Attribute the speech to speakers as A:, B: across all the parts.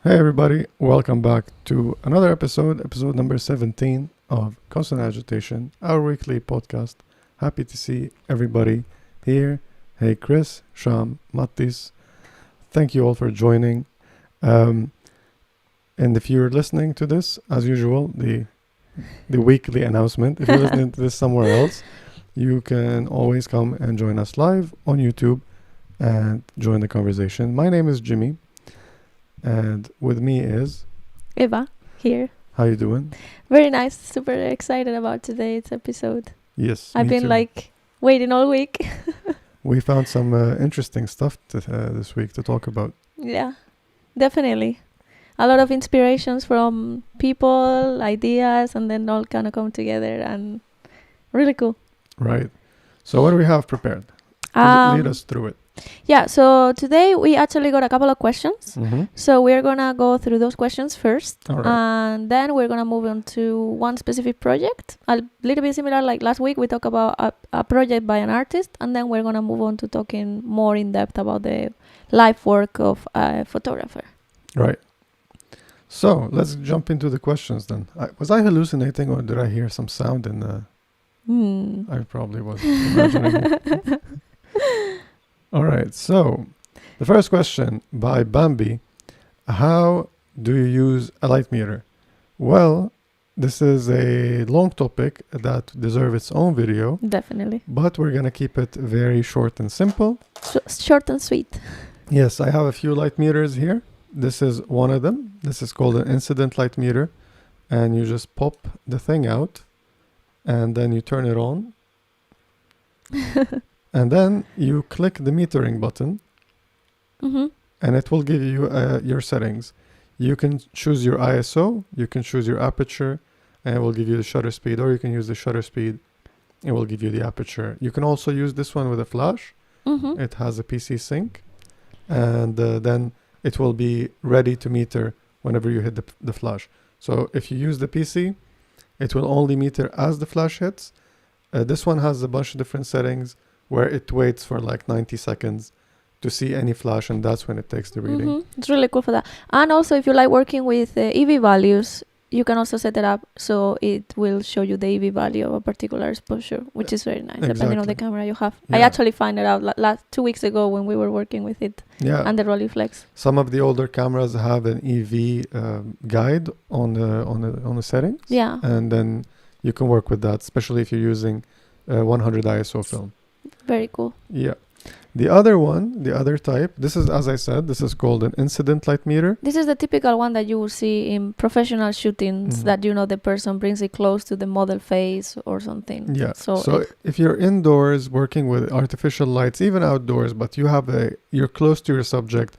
A: Hey everybody, welcome back to another episode number 17 of Constant Agitation, our weekly podcast. Happy to see everybody here. Hey Chris, Sham, Mattis, thank you all for joining. And if you're listening to this, as usual, the weekly announcement, if you're listening to this somewhere else, you can always come and join us live on YouTube and join the conversation. My name is Jimmy. And with me is
B: Eva here.
A: How you doing?
B: Very nice. Super excited about today's episode.
A: Yes,
B: I've been waiting all week.
A: We found some interesting stuff this week to talk about.
B: Yeah, definitely. A lot of inspirations from people, ideas, and then all kind of come together and really cool.
A: Right. So what do we have prepared? Lead us through it.
B: Yeah, so today we actually got a couple of questions.
A: Mm-hmm.
B: So we're going to go through those questions first.
A: All right.
B: And then we're going to move on to one specific project. A little bit similar like last week, we talked about a project by an artist. And then we're going to move on to talking more in depth about the life work of a photographer.
A: Right. So let's jump into the questions then. Was I hallucinating or did I hear some sound in the... I probably was imagining. All right, so the first question by Bambi, how do you use a light meter? Well, this is a long topic that deserves its own video.
B: Definitely.
A: But we're going to keep it very short and simple.
B: Short and sweet.
A: Yes, I have a few light meters here. This is one of them. This is called an incident light meter. And you just pop the thing out and then you turn it on. And then you click the metering button, and it will give you your settings. You can choose your ISO, you can choose your aperture, and it will give you the shutter speed, or you can use the shutter speed It will give you the aperture. You can also use this one with a flash.
B: Mm-hmm.
A: It has a PC sync, and then it will be ready to meter whenever you hit the flash. So if you use the PC, it will only meter as the flash hits. This one has a bunch of different settings where it waits for like 90 seconds to see any flash, and that's when it takes the reading.
B: Mm-hmm. It's really cool for that. And also, if you like working with EV values, you can also set it up so it will show you the EV value of a particular exposure, which is very nice, depending on the camera you have.
A: Yeah.
B: I actually found it out last 2 weeks ago when we were working with it and the Rolleiflex.
A: Some of the older cameras have an EV guide on the settings.
B: Yeah.
A: And then you can work with that, especially if you're using 100 ISO film.
B: Very cool.
A: Yeah. The other type, this is, as I said, this is called an incident light meter.
B: This is the typical one that you will see in professional shootings, that the person brings it close to the model face or something.
A: Yeah. So if you're indoors working with artificial lights, even outdoors, but you're close to your subject,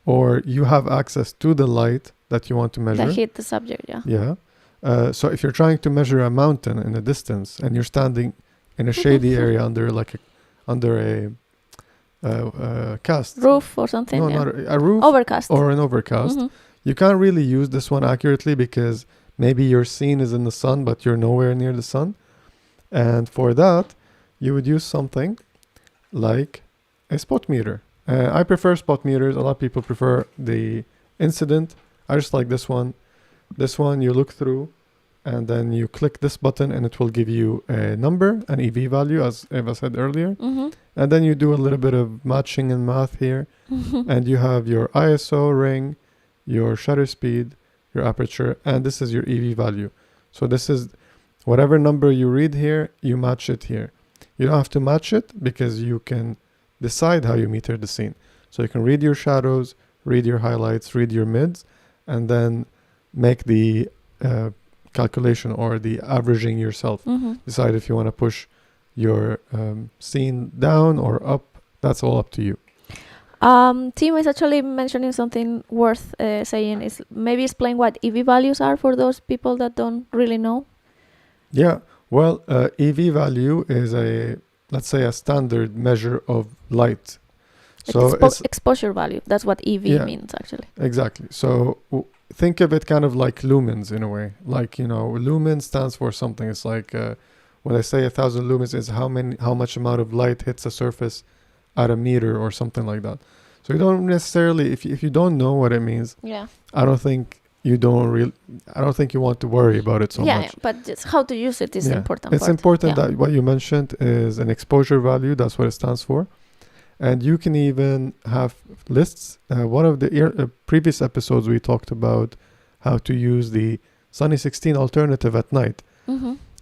A: or you have access to the light that you want to measure.
B: That hit the subject, yeah.
A: Yeah. So if you're trying to measure a mountain in a distance and you're standing in a shady area under a cast
B: roof or something.
A: No, not a roof.
B: Overcast.
A: Or an overcast. You can't really use this one accurately because maybe your scene is in the sun, but you're nowhere near the sun. And for that, you would use something like a spot meter. I prefer spot meters. A lot of people prefer the incident. I just like this one. This one you look through, and then you click this button and it will give you a number, an EV value, as Eva said earlier. And then you do a little bit of matching and math here. And you have your ISO ring, your shutter speed, your aperture, and this is your EV value. So this is whatever number you read here, you match it here. You don't have to match it because you can decide how you meter the scene. So you can read your shadows, read your highlights, read your mids, and then make the calculation or the averaging yourself. Decide if you want to push your scene down or up. That's all up to you.
B: Tim is actually mentioning something worth saying. Is maybe explain what EV values are for those people that don't really know.
A: Yeah, well, EV value is let's say a standard measure of light. So it's
B: exposure value. That's what EV means actually.
A: Exactly. So think of it kind of like lumens in a way. Like, lumen stands for something. It's like when I say 1,000 lumens is how much amount of light hits a surface at a meter or something like that. So you don't necessarily, if you don't know what it means, I don't think you want to worry about it so much.
B: Yeah, but just how to use it is important.
A: It's important that what you mentioned is an exposure value. That's what it stands for. And you can even have lists. One of the previous episodes, we talked about how to use the Sunny 16 alternative at night.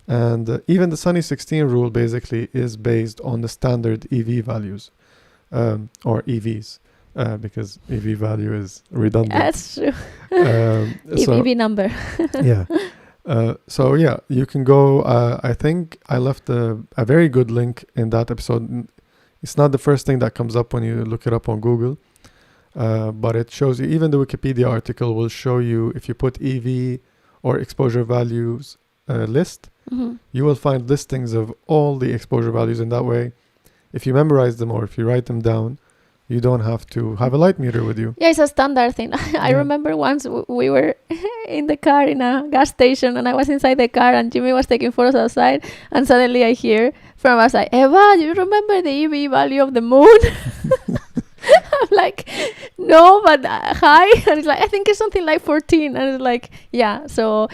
A: And even the Sunny 16 rule basically is based on the standard EV values, or EVs, because EV value is redundant.
B: That's true. EV number.
A: So you can go. I think I left a very good link in that episode. It's not the first thing that comes up when you look it up on Google, but it shows you, even the Wikipedia article will show you, if you put EV or exposure values list, you will find listings of all the exposure values. In that way, if you memorize them or if you write them down, you don't have to have a light meter with you.
B: Yeah, it's a standard thing. I remember once we were in the car in a gas station and I was inside the car and Jimmy was taking photos outside, and suddenly I hear from outside, Eva, do you remember the EV value of the moon? I'm like, no, but hi. And it's like, I think it's something like 14. And it's like, yeah. So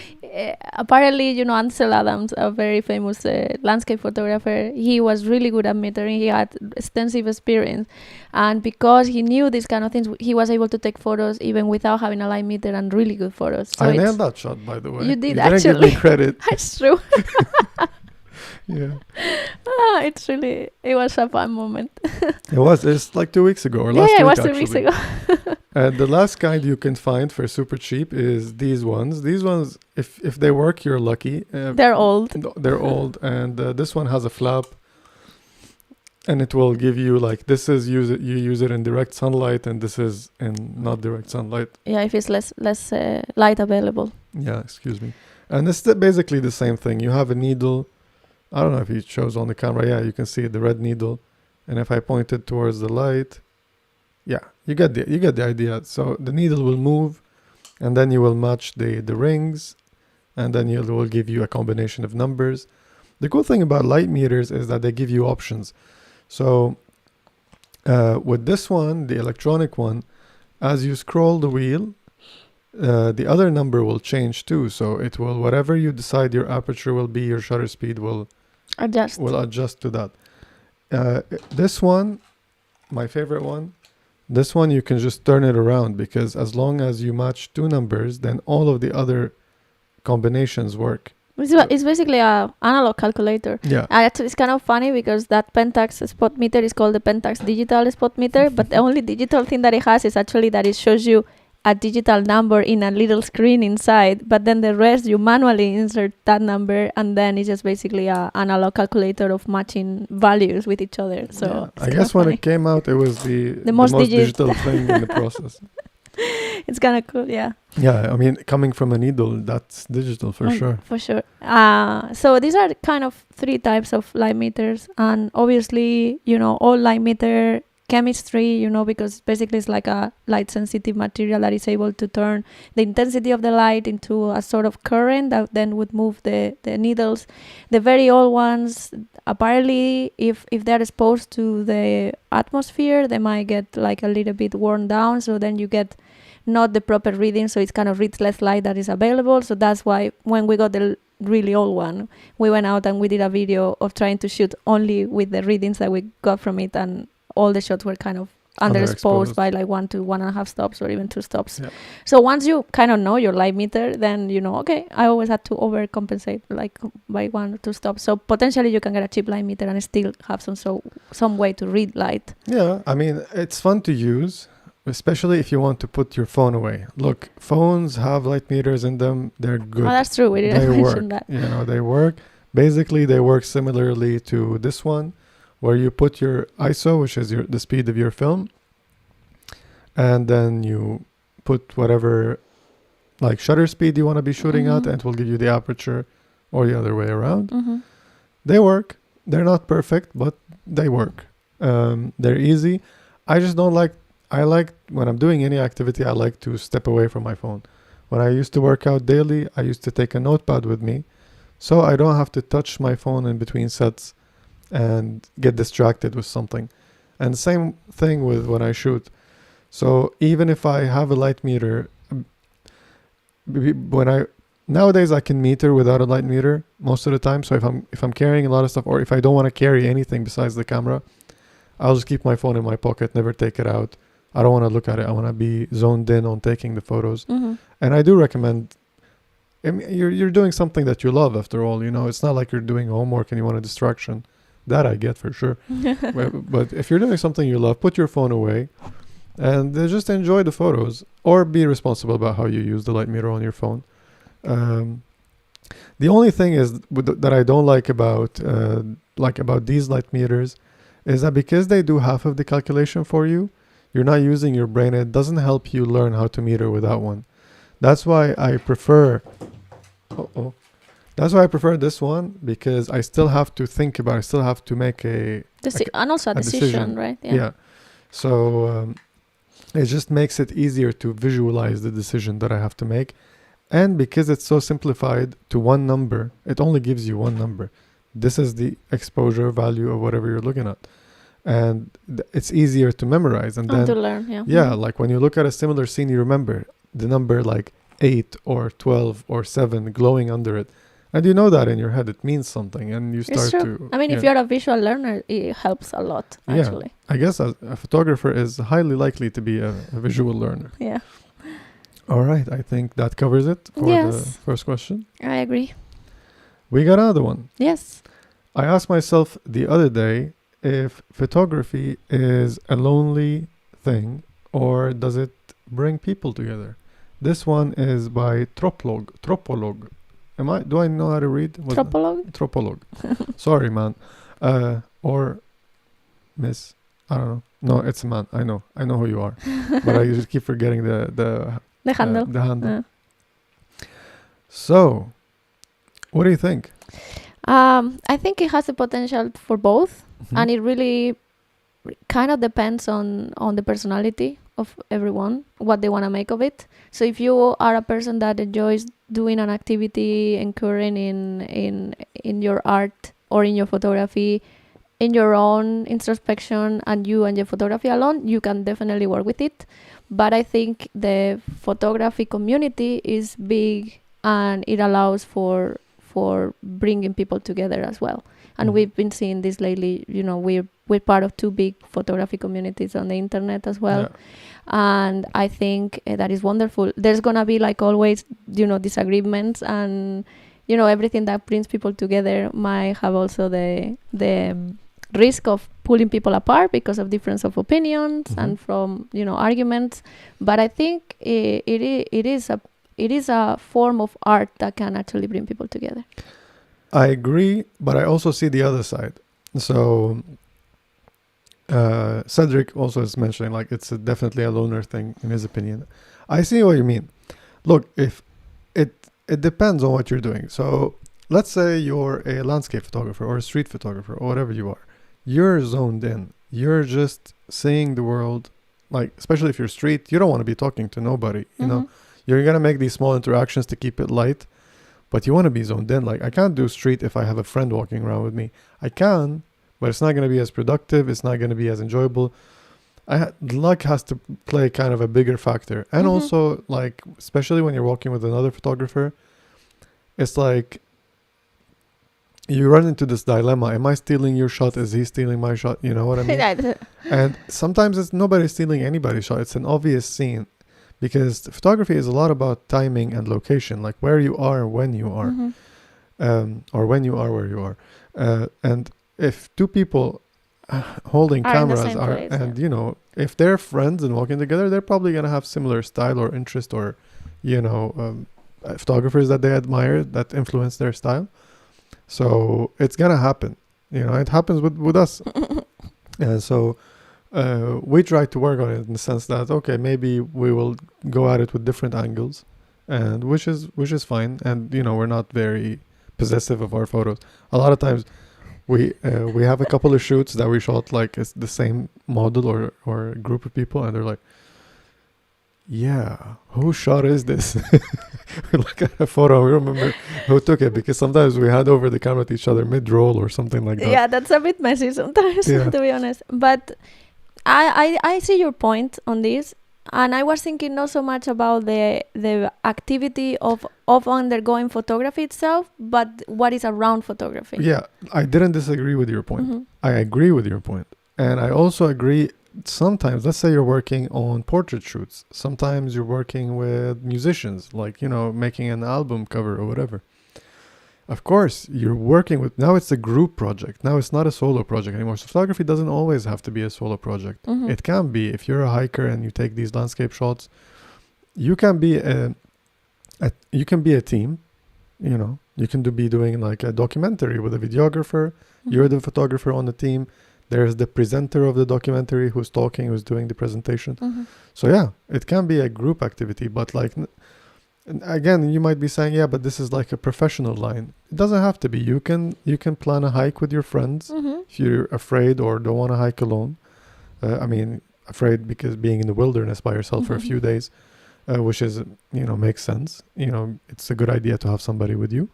B: apparently, Ansel Adams, a very famous landscape photographer, he was really good at metering. He had extensive experience. And because he knew these kind of things, he was able to take photos even without having a light meter, and really good photos. So
A: I nailed that shot, by the way.
B: You did,
A: actually.
B: Didn't
A: give me credit.
B: That's true.
A: Yeah.
B: It was a fun moment.
A: It's like 2 weeks ago or last week.
B: Yeah, it was 2
A: actually.
B: weeks ago.
A: The last kind you can find for super cheap is these ones. These ones, if they work, you're lucky.
B: They're old.
A: They're old, and this one has a flap, and it will give you you use it in direct sunlight, and this is in not direct sunlight.
B: Yeah, if it's less light available.
A: Yeah, excuse me. And it's basically the same thing. You have a needle I don't know if it shows on the camera. Yeah, you can see the red needle. And if I point it towards the light, yeah, you get the idea. So the needle will move, and then you will match the rings, and then it will give you a combination of numbers. The cool thing about light meters is that they give you options. So with this one, the electronic one, as you scroll the wheel, the other number will change too. So it will, whatever you decide your aperture will be, your shutter speed will adjust to that. This one, my favorite one, this one you can just turn it around, because as long as you match two numbers, then all of the other combinations work.
B: It's basically a analog calculator.
A: Yeah.
B: Actually, it's kind of funny because that Pentax spot meter is called the Pentax digital spot meter, but the only digital thing that it has is actually that it shows you a digital number in a little screen inside, but then the rest you manually insert that number, and then it's just basically a analog calculator of matching values with each other. So
A: yeah. I guess when it came out, it was the most digital thing in the process.
B: It's kind of cool, yeah.
A: Yeah, I mean, coming from a needle, that's digital for sure.
B: For sure. So these are kind of three types of light meters, and obviously, all light meter chemistry, because basically it's like a light sensitive material that is able to turn the intensity of the light into a sort of current that then would move the needles. The very old ones, apparently, if they're exposed to the atmosphere, they might get like a little bit worn down, so then you get not the proper reading, so it's kind of reads less light that is available. So that's why when we got the really old one, we went out and we did a video of trying to shoot only with the readings that we got from it, and all the shots were kind of underexposed by like 1 to 1.5 stops or even 2 stops. Yeah. So once you kind of know your light meter, then okay, I always had to overcompensate like by 1 or 2 stops. So potentially you can get a cheap light meter and still have some way to read light.
A: Yeah, I mean, it's fun to use, especially if you want to put your phone away. Look, phones have light meters in them. They're good.
B: Oh, that's true. We didn't mention that.
A: They work. Basically, they work similarly to this one, where you put your ISO, which is the speed of your film, and then you put whatever like shutter speed you want to be shooting at, and it will give you the aperture, or the other way around. They work. They're not perfect, but they work. They're easy. I just don't like, when I'm doing any activity, I like to step away from my phone. When I used to work out daily, I used to take a notepad with me, so I don't have to touch my phone in between sets and get distracted with something. And same thing with when I shoot. So even if I have a light meter, nowadays I can meter without a light meter most of the time. So if I'm carrying a lot of stuff, or if I don't want to carry anything besides the camera, I'll just keep my phone in my pocket, never take it out. I don't want to look at it. I want to be zoned in on taking the photos. And I do recommend, I mean, you're doing something that you love after all, it's not like you're doing homework and you want a distraction. That I get for sure. But if you're doing something you love, put your phone away and just enjoy the photos, or be responsible about how you use the light meter on your phone. The only thing is that I don't like about these light meters is that because they do half of the calculation for you, you're not using your brain. It doesn't help you learn how to meter without one. That's why I prefer That's why I prefer this one, because I still have to think about it. I still have to make and
B: also a decision, right?
A: Yeah. So it just makes it easier to visualize the decision that I have to make. And because it's so simplified to one number, it only gives you one number. This is the exposure value of whatever you're looking at. And it's easier to memorize. And then
B: to learn, yeah.
A: Yeah, like when you look at a similar scene, you remember the number like 8 or 12 or 7 glowing under it. And you know that in your head, it means something, and you start to...
B: I mean, if you're a visual learner, it helps a lot, actually.
A: Yeah, I guess a photographer is highly likely to be a visual learner.
B: Yeah.
A: All right, I think that covers it for the first question.
B: I agree.
A: We got another one.
B: Yes.
A: I asked myself the other day if photography is a lonely thing or does it bring people together. This one is by Tropolog. Do I know how to read? Tropolog. Sorry, man. Or Miss. I don't know. No, it's a man. I know who you are. But I just keep forgetting the handle.
B: The handle.
A: So, what do you think?
B: I think it has the potential for both,
A: Mhm.
B: and it really kind of depends on the personality of everyone, what they want to make of it. So if you are a person that enjoys doing an activity, incurring in your art or in your photography, in your own introspection, and you and your photography alone, you can definitely work with it. But I think the photography community is big, and it allows for bringing people together as well. And
A: Mhm.
B: we've been seeing this lately. We're part of two big photography communities on the internet as well.
A: Yeah.
B: And I think that is wonderful. There's gonna be, like always, disagreements, and everything that brings people together might have also the risk of pulling people apart because of difference of opinions
A: Mhm.
B: and from arguments. But I think it is a form of art that can actually bring people together.
A: I agree, but I also see the other side. So Cedric also is mentioning like it's definitely a loner thing in his opinion. I see what you mean. Look, if it depends on what you're doing. So let's say you're a landscape photographer or a street photographer or whatever you are. You're zoned in. You're just seeing the world. Like, especially if you're street, you don't want to be talking to nobody. You know, you're gonna make these small interactions to keep it light, but you want to be zoned in. Like, I can't do street if I have a friend walking around with me. I can, but it's not going to be as productive. It's not going to be as enjoyable. Luck has to play kind of a bigger factor. And also, like, especially when you're walking with another photographer, it's like you run into this dilemma. Am I stealing your shot? Is he stealing my shot? You know what I mean? And sometimes it's nobody's stealing anybody's shot. It's an obvious scene. Because photography is a lot about timing and location, like where you are when you are, or when you are where you are. And if two people holding
B: Are in the
A: cameras
B: same
A: are,
B: place,
A: and if they're friends and walking together, they're probably gonna have similar style or interest, or photographers that they admire that influence their style. So it's gonna happen. It happens with us, and so. We try to work on it in the sense that maybe we will go at it with different angles, and which is fine. And we're not very possessive of our photos. A lot of times, we have a couple of shoots that we shot like it's the same model or group of people, and they're like, "Yeah, whose shot is this?" We look at a photo, we remember who took it, because sometimes we hand over the camera to each other mid-roll or something like that.
B: Yeah, that's a bit messy sometimes,
A: Yeah.
B: to be honest. But I see your point on this, and I was thinking not so much about the activity of undergoing photography itself, but what is around photography.
A: Yeah, I didn't disagree with your point. I agree with your point. And I also agree sometimes, let's say you're working on portrait shoots. Sometimes you're working with musicians, like, making an album cover or whatever. Of course, you're working with, now it's a group project. Now it's not a solo project anymore. So photography doesn't always have to be a solo project. It can be, if you're a hiker and you take these landscape shots, you can be a team, you can be doing like a documentary with a videographer. You're the photographer on the team. There's the presenter of the documentary who's talking, who's doing the presentation. So yeah, it can be a group activity, but like, again, you might be saying, yeah, but this is like a professional line. It doesn't have to be. You can plan a hike with your friends if you're afraid or don't want to hike alone. Afraid because being in the wilderness by yourself for a few days, which is, makes sense. It's a good idea to have somebody with you,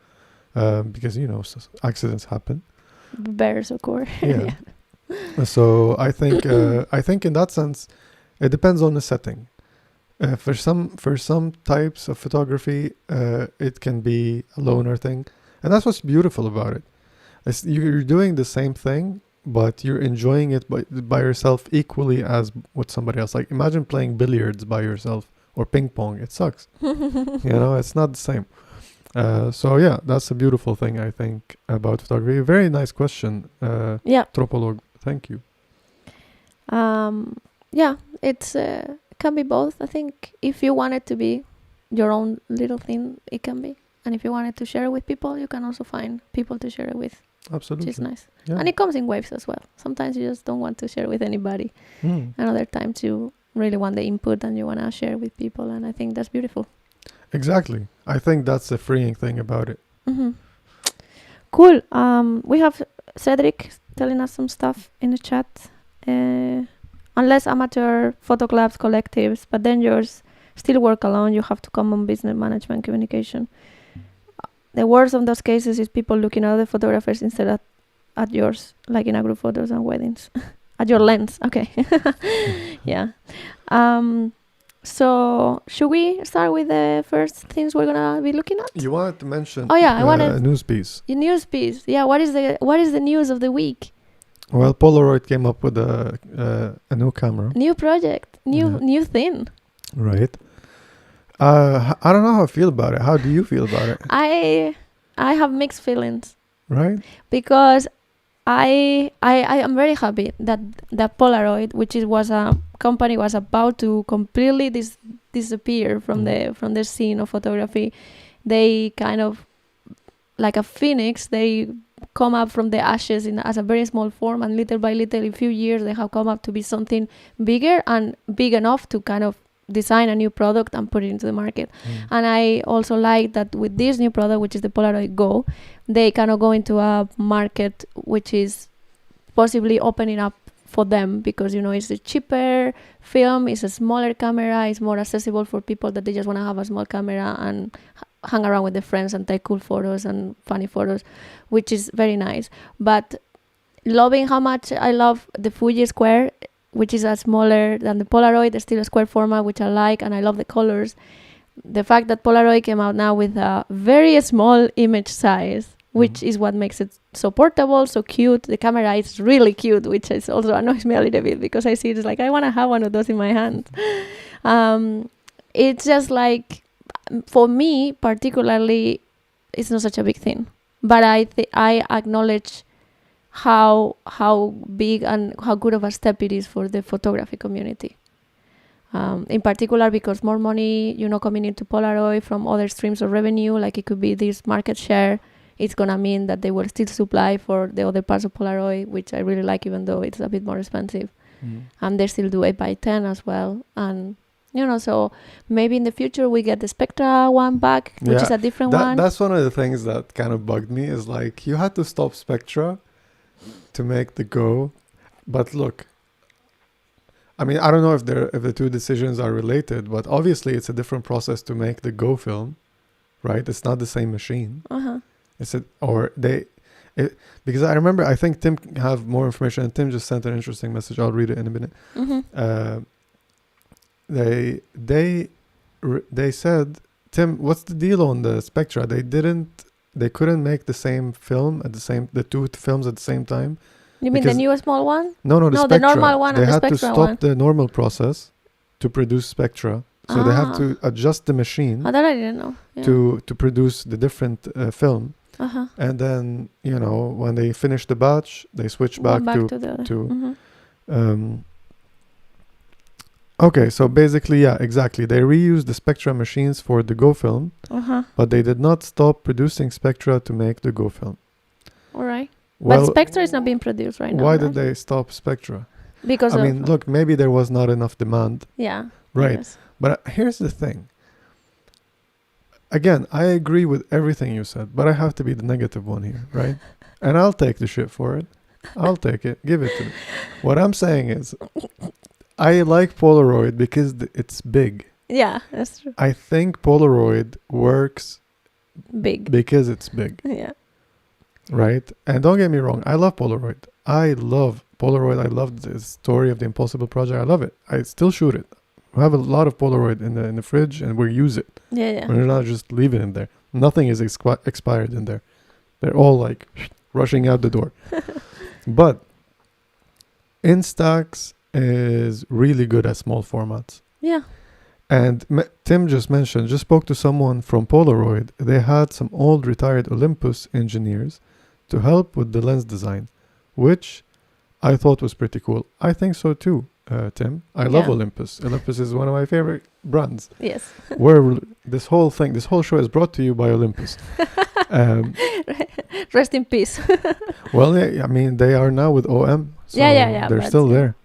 A: because, accidents happen.
B: Bears, of course.
A: Yeah. So I think in that sense, it depends on the setting. For some types of photography, it can be a loner thing, and that's what's beautiful about it. You're doing the same thing, but you're enjoying it by yourself equally as with somebody else. Like, imagine playing billiards by yourself or ping pong. It sucks. It's not the same. So yeah, that's a beautiful thing, I think, about photography. Very nice question, Tropolog. Thank you.
B: Yeah, it's can be both. I think if you want it to be your own little thing, it can be. And if you wanted to share it with people, you can also find people to share it with.
A: Absolutely.
B: Which is nice.
A: Yeah.
B: And it comes in waves as well. Sometimes you just don't want to share with anybody. Another times you really want the input and you want to share with people. And I think that's beautiful.
A: Exactly. I think that's the freeing thing about it.
B: Cool. We have Cedric telling us some stuff in the chat. Unless amateur photo clubs, collectives, but then yours still work alone. You have to common business management communication. The worst of those cases is people looking at other photographers instead at yours, like in a group photos and weddings. At your lens, okay. Yeah. So should we start with the first things we're gonna be looking at?
A: You wanted to mention
B: I wanted
A: a news piece.
B: a news piece. Yeah, what is the news of the week?
A: Well, Polaroid came up with a new camera.
B: New project, new thing.
A: Right. I don't know how I feel about it. How do you feel about it?
B: I have mixed feelings.
A: Right?
B: Because I am very happy that Polaroid, which was a company, was about to completely disappear from the scene of photography. They kind of, like a phoenix, they come up from the ashes as a very small form, and little by little, in a few years, they have come up to be something bigger and big enough to kind of design a new product and put it into the market. And I also like that with this new product, which is the Polaroid GO, they kind of go into a market which is possibly opening up for them, because it's a cheaper film, it's a smaller camera, it's more accessible for people that they just want to have a small camera and hang around with their friends and take cool photos and funny photos, which is very nice. But loving how much I love the Fuji Square, which is a smaller than the Polaroid, it's still a square format, which I like, and I love the colors. The fact that Polaroid came out now with a very small image size, which is what makes it so portable, so cute. The camera is really cute, which is also annoys me a little bit, because I see it's like, I want to have one of those in my hand. It's just like, for me particularly, it's not such a big thing. But I acknowledge how big and how good of a step it is for the photography community. In particular, because more money, coming into Polaroid from other streams of revenue, like it could be this market share, it's going to mean that they will still supply for the other parts of Polaroid, which I really like, even though it's a bit more expensive. And they still do 8x10 as well. And, so maybe in the future we get the Spectra one back, which is a different one.
A: That's one of the things that kind of bugged me, is like, you had to stop Spectra to make the Go. But look, I mean, I don't know if the two decisions are related, but obviously it's a different process to make the Go film, right? It's not the same machine. Because I remember, I think Tim have more information, and Tim just sent an interesting message. I'll read it in a minute. They said, Tim, what's the deal on the Spectra? They couldn't make the same film the two films at the same time.
B: You mean the new small one?
A: No, the Spectra.
B: The normal one.
A: They
B: and
A: had
B: the
A: to
B: Spectra
A: stop
B: one.
A: the normal process to produce Spectra. So they have to adjust the machine
B: that I didn't know. Yeah.
A: to produce the different film. And then, when they finish the batch, they switch back to the other. Okay, so basically, yeah, exactly. They reused the Spectra machines for the Go film, but they did not stop producing Spectra to make the Go film.
B: All right.
A: Well,
B: but Spectra is not being produced right now.
A: Why did they stop Spectra?
B: Because
A: look, maybe there was not enough demand.
B: Yeah.
A: Right.
B: Yes.
A: But here's the thing. Again, I agree with everything you said, but I have to be the negative one here, right? And I'll take the shit for it. I'll take it. Give it to me. What I'm saying is, I like Polaroid because it's big.
B: Yeah, that's true.
A: I think Polaroid works
B: big
A: because it's big.
B: Yeah.
A: Right? And don't get me wrong, I love Polaroid. I love Polaroid. I love the story of the Impossible Project. I love it. I still shoot it. We have a lot of Polaroid in the fridge, and we use it.
B: Yeah.
A: We're not just leaving it there. Nothing is expired in there. They're all like rushing out the door. But Instax is really good at small formats.
B: Yeah.
A: And Tim just spoke to someone from Polaroid. They had some old retired Olympus engineers to help with the lens design, which I thought was pretty cool. I think so too, Tim. I love Olympus. Olympus is one of my favorite brands.
B: Yes.
A: Where this whole show is brought to you by Olympus.
B: Rest in peace.
A: Well, yeah, I mean, they are now with OM. So
B: yeah.
A: They're still there.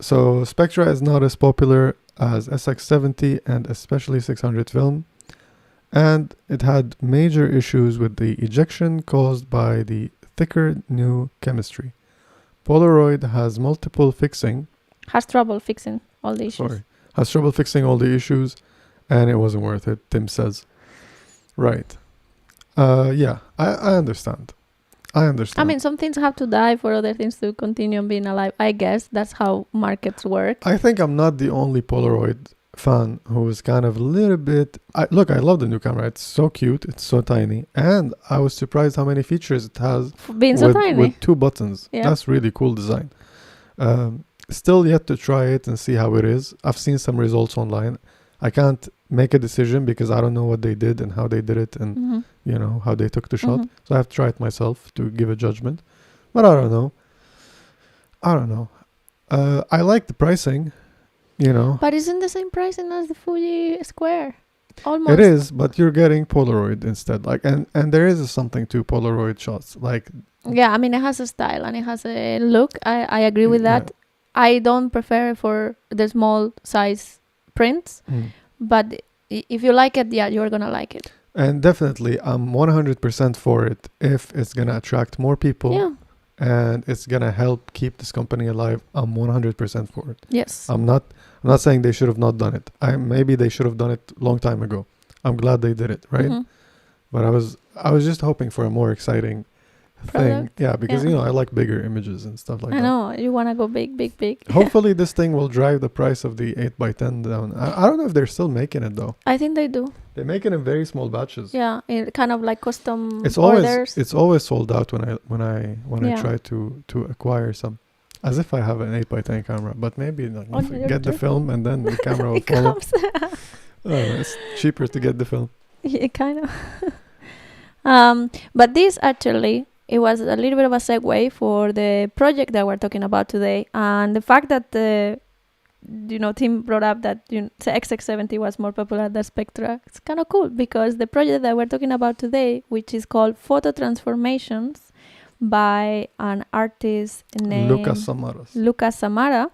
A: So Spectra is not as popular as SX70 and especially 600 film. And it had major issues with the ejection caused by the thicker new chemistry. Polaroid has multiple fixing.
B: Has trouble fixing all the issues.
A: Sorry. Has trouble fixing all the issues, and it wasn't worth it, Tim says. Right. Yeah, I understand. I
B: mean, some things have to die for other things to continue being alive. I guess that's how markets work.
A: I think I'm not the only Polaroid fan who is kind of a little bit... Look, I love the new camera. It's so cute. It's so tiny. And I was surprised how many features it has.
B: Being so tiny.
A: With 2 buttons.
B: Yeah.
A: That's really cool design. Still yet to try it and see how it is. I've seen some results online. I can't make a decision because I don't know what they did and how they did it and, how they took the shot. So I have to try it myself to give a judgment. But I don't know. I like the pricing,
B: But isn't the same pricing as the Fuji Square? Almost.
A: It is, but you're getting Polaroid instead. And there is something to Polaroid shots.
B: Yeah, I mean, it has a style and it has a look. I agree with that.
A: Yeah.
B: I don't prefer for the small size prints, but if you like it, yeah, you're gonna like it.
A: And definitely, I'm 100% for it if it's gonna attract more people.
B: Yeah.
A: And it's gonna help keep this company alive. I'm 100% for it.
B: Yes.
A: I'm not saying they should have not done it. Maybe they should have done it a long time ago. I'm glad they did it, right? But I was just hoping for a more exciting thing. Yeah, because I like bigger images and stuff like that.
B: I know you wanna go big.
A: Hopefully this thing will drive the price of the 8x10 down. I don't know if they're still making it though.
B: I think they do.
A: They make it in very small batches.
B: Yeah, it kind of like custom
A: orders. It's always sold out when I try to acquire some. As if I have an 8x10 camera, but maybe get the film and then the camera will follow. It's cheaper to get the film.
B: Yeah, kind of. But this actually, it was a little bit of a segue for the project that we're talking about today, and the fact that Tim brought up that the XX70 was more popular than Spectra. It's kind of cool because the project that we're talking about today, which is called Photo Transformations by an artist named
A: Lucas
B: Samaras,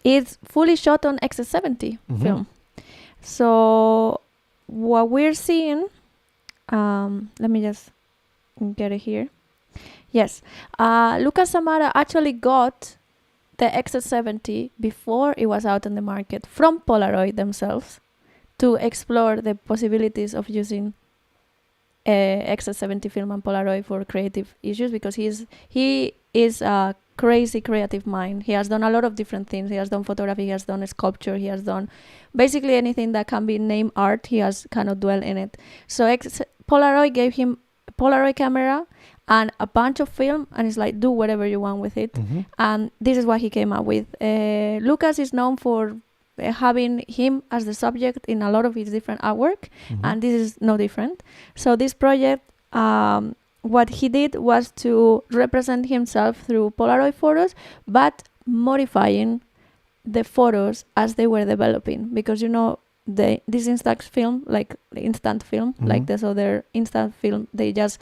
B: is fully shot on XX70 film. So what we're seeing, let me just get it here. Yes, Lucas Samaras actually got the XS70 before it was out on the market from Polaroid themselves to explore the possibilities of using XS70 film and Polaroid for creative issues, because he is a crazy creative mind. He has done a lot of different things. He has done photography, he has done sculpture, he has done basically anything that can be named art. He has kind of dwelled in it. So Polaroid gave him a Polaroid camera and a bunch of film, and it's like, do whatever you want with it. And this is what he came up with. Lucas is known for having him as the subject in a lot of his different artwork, and this is no different. So this project, what he did was to represent himself through Polaroid photos, but modifying the photos as they were developing, because this instant film, like this other instant film, they just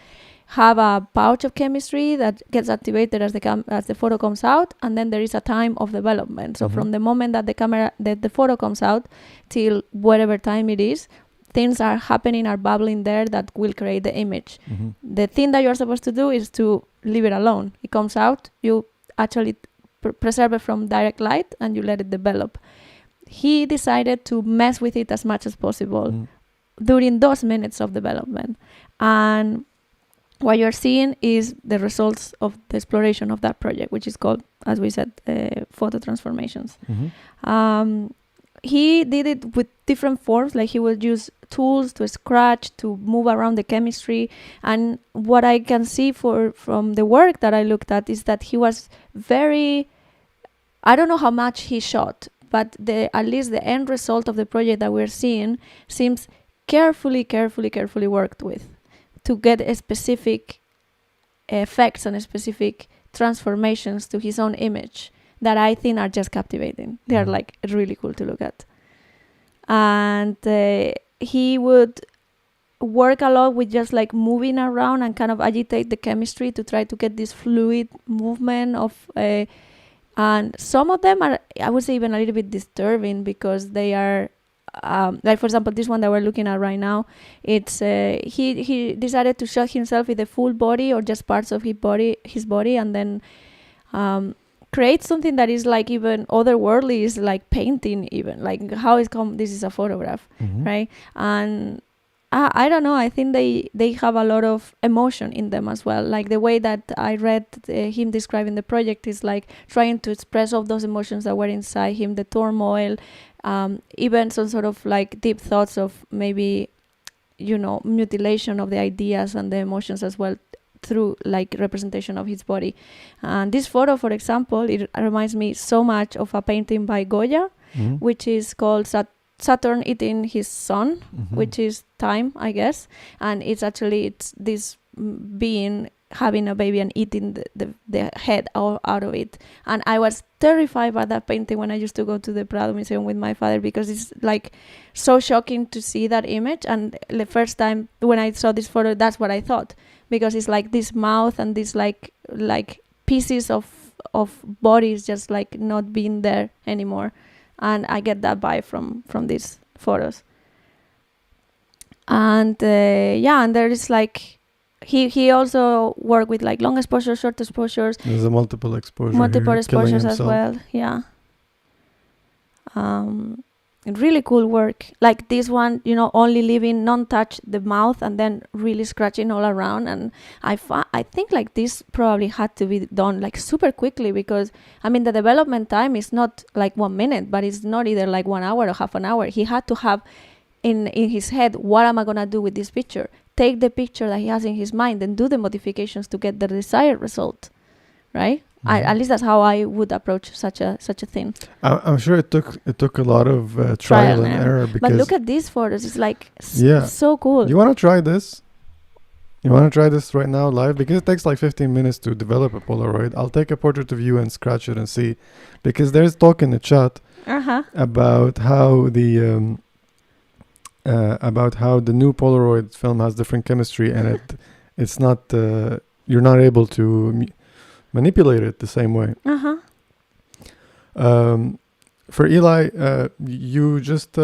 B: have a pouch of chemistry that gets activated as the photo comes out, and then there is a time of development. So from the moment that the photo comes out till whatever time it is, things are happening, are bubbling there that will create the image. The thing that you're supposed to do is to leave it alone. It comes out, you actually preserve it from direct light, and you let it develop. He decided to mess with it as much as possible during those minutes of development. And what you're seeing is the results of the exploration of that project, which is called, as we said, Photo Transformations. He did it with different forms, like he would use tools to scratch, to move around the chemistry. And what I can see from the work that I looked at is that he was very, I don't know how much he shot, but at least the end result of the project that we're seeing seems carefully worked with, to get a specific effects and specific transformations to his own image that I think are just captivating. They are like really cool to look at. And he would work a lot with just like moving around and kind of agitate the chemistry to try to get this fluid movement of and some of them are, I would say, even a little bit disturbing, because they are like for example, this one that we're looking at right now, it's he decided to shot himself with the full body or just parts of his body, and then create something that is like even otherworldly, is like painting, even like how is this is a photograph, right? And I don't know, I think they have a lot of emotion in them as well. Like the way that I read him describing the project is like trying to express all those emotions that were inside him, the turmoil, even some sort of like deep thoughts of maybe, mutilation of the ideas and the emotions as well, through like representation of his body. And this photo, for example, it reminds me so much of a painting by Goya, which is called Saturn Eating His Son, which is time, I guess. And it's this being having a baby and eating the head out of it. And I was terrified by that painting when I used to go to the Prado Museum with my father, because it's like so shocking to see that image. And the first time when I saw this photo, that's what I thought, because it's like this mouth and this like pieces of bodies just like not being there anymore. And I get that vibe from these photos. And and there is like he also worked with like long exposures, short exposures.
A: There's a multiple exposures
B: As well. Yeah. Really cool work. Like this one, only leaving non-touch the mouth and then really scratching all around. And I think like this probably had to be done like super quickly, because I mean the development time is not like 1 minute, but it's not either like 1 hour or half an hour. He had to have in his head, what am I gonna do with this picture? Take the picture that he has in his mind and do the modifications to get the desired result, right? At least that's how I would approach such a thing.
A: I'm sure it took a lot of trial and error.
B: But look at these photos; it's like so cool.
A: You want to try this? You want to try this right now live? Because it takes like 15 minutes to develop a Polaroid. I'll take a portrait of you and scratch it and see, because there's talk in the chat about how the new Polaroid film has different chemistry, and it's not you're not able to manipulate it the same way. For Eli, you just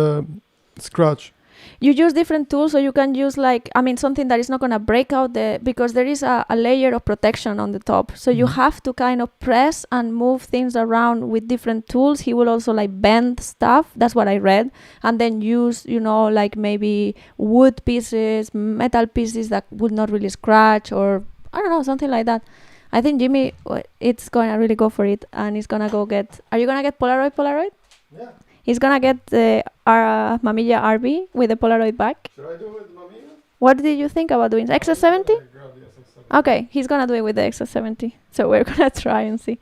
A: scratch.
B: You use different tools, so you can use something that is not going to break out because there is a layer of protection on the top. So you have to kind of press and move things around with different tools. He will also like bend stuff. That's what I read. And then use, like maybe wood pieces, metal pieces that would not really scratch, or I don't know, something like that. I think Jimmy, it's going to really go for it, and he's going to go get... Are you going to get Polaroid?
A: Yeah.
B: He's going to get the Mamiya RB with the Polaroid back.
A: Should I do it with Mamiya?
B: What did you think about doing? XS70? Okay, he's going to do it with the XS70. So we're going to try and see.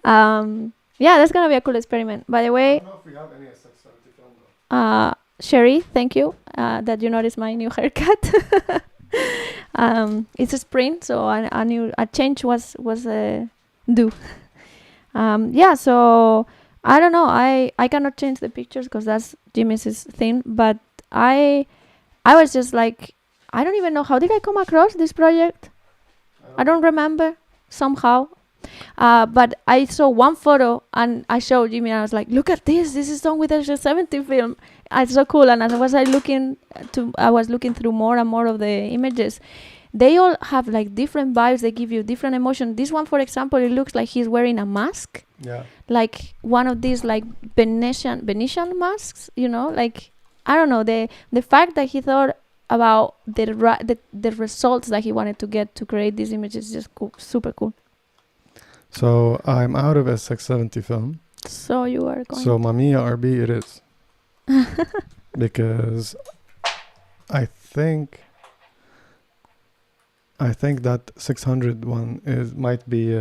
B: That's going to be a cool experiment. By the way... I don't know if we have any XS70 film though. Sherry, thank you that you noticed my new haircut. It's a spring, so a change was due. So I don't know. I cannot change the pictures because that's Jimmy's thing. But I was just like, I don't even know, how did I come across this project? I don't remember somehow. But I saw one photo and I showed Jimmy and I was like, look at this. This is done with a 70 film. It's so cool. And as I was looking through more and more of the images. They all have like different vibes. They give you different emotion. This one, for example, it looks like he's wearing a mask. Yeah. Like one of these like Venetian masks, like, I don't know. The fact that he thought about the results that he wanted to get to create these images is just cool, super cool.
A: So I'm out of SX70 film.
B: So you are going.
A: So Mamiya RB it is. Because I think that 600 one might be.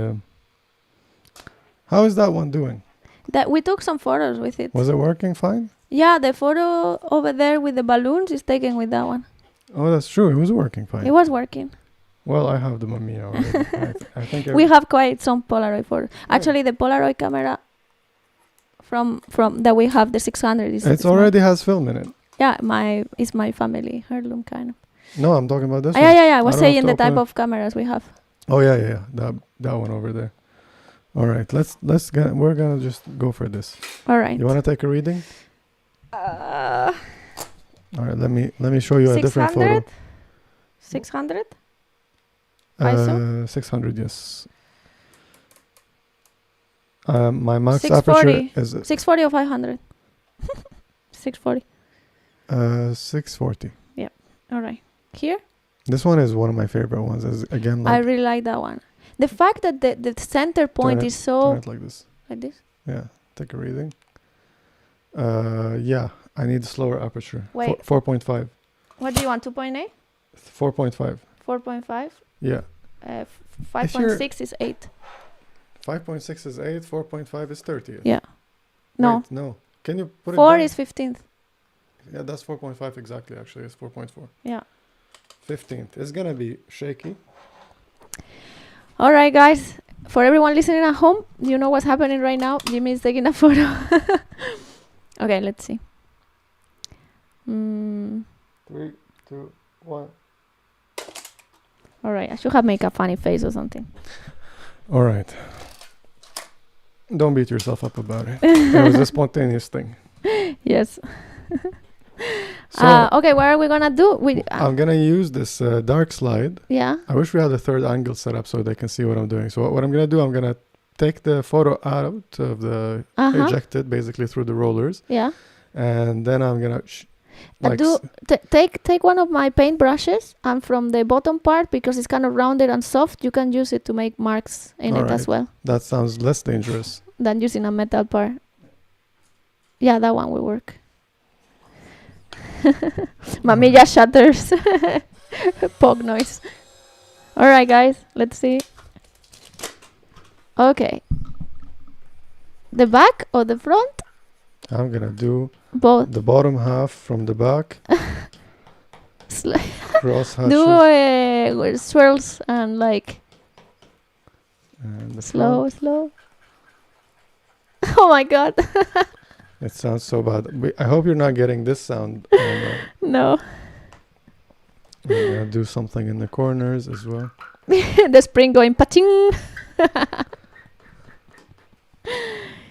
A: How is that one doing?
B: That we took some photos with it.
A: Was it working fine?
B: Yeah, the photo over there with the balloons is taken with that one.
A: Oh, that's true. It was working fine.
B: It was working.
A: Well, I have the Mamiya already. I think
B: we have quite some Polaroid photos. Yeah. Actually, the Polaroid camera from that we have, the 600
A: it already has film in it.
B: Yeah, it's my family heirloom kind of.
A: No, I'm talking about this one.
B: Yeah. I was saying the type of cameras we have.
A: Oh yeah. That one over there. All right, we're gonna just go for this.
B: All right.
A: You want to take a reading?
B: I
A: All right, let me show you a different photo.
B: 600? ISO?
A: 600, yes. My max
B: 640.
A: aperture is
B: 640 or 500? 640.
A: 640.
B: All right. Here?
A: This one is one of my favorite ones. Is again
B: I
A: like
B: really like that one. The fact that the center point is so...
A: turn it like this.
B: Like this?
A: Yeah, take a reading. Yeah, I need slower aperture.
B: Wait.
A: 4.5.
B: What do you want? 2.8?
A: 4.5.
B: 4.5?
A: Yeah.
B: 5.6 is 8.
A: 5.6 is 8. 4.5 is 30.
B: Yeah. No.
A: Wait, no. Can you put
B: 4
A: it down?
B: is 15th.
A: Yeah, that's 4.5 exactly. Actually, it's 4.4.
B: Yeah.
A: 15th. It's gonna be shaky.
B: All right, guys. For everyone listening at home, you know what's happening right now. Jimmy is taking a photo. Okay, let's see.
A: 3, 2, 1.
B: All right, I should have make a funny face or something.
A: All right. Don't beat yourself up about it. It was a spontaneous thing.
B: Yes.
A: So
B: Okay, what are we gonna do?
A: I'm gonna use this dark slide.
B: Yeah.
A: I wish we had a third angle set up so they can see what I'm doing. So what I'm gonna do, I'm gonna take the photo out of the ejected, basically through the rollers.
B: Yeah.
A: And then I'm gonna
B: take one of my paint brushes, and from the bottom part, because it's kind of rounded and soft, you can use it to make marks in it as well.
A: That sounds less dangerous
B: than using a metal part. Yeah, that one will work. Mami just shutters. Pog noise. All right, guys, let's see. Okay. The back or the front?
A: I'm gonna do
B: both.
A: The bottom half from the back. Cross hatches.
B: Do swirls and like
A: and the
B: slow.
A: front.
B: Oh my god.
A: It sounds so bad. I hope you're not getting this sound.
B: No.
A: I'm gonna do something in the corners as well.
B: The spring going pa-ting.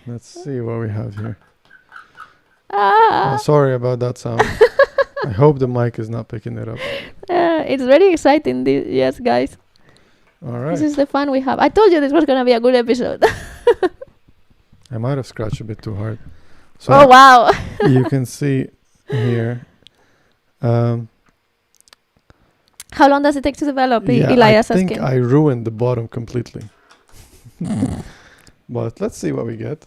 A: Let's see what we have here.
B: Ah.
A: Sorry about that sound. I hope the mic is not picking it up.
B: It's very exciting. Yes, guys.
A: All right.
B: This is the fun we have. I told you this was gonna be a good episode.
A: I might have scratched a bit too hard. So
B: oh wow!
A: You can see here.
B: How long does it take to develop?
A: Yeah,
B: Elias
A: I think
B: asking.
A: I ruined the bottom completely. But let's see what we get.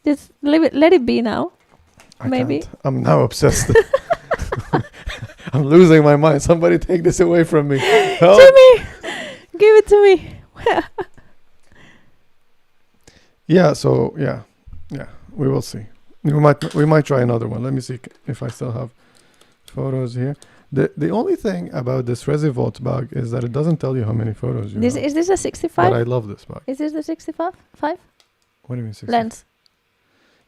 B: Just let it be now. Maybe.
A: Can't. I'm now obsessed. I'm losing my mind. Somebody take this away from me. Help.
B: Jimmy, give it to me.
A: Yeah. So yeah, we will see. We might try another one. Let me see if I still have photos here. The only thing about this ResiVault bag is that it doesn't tell you how many photos you have.
B: Is this a 65?
A: But I love this bag.
B: Is this the 65? What
A: do you mean 65?
B: Lens.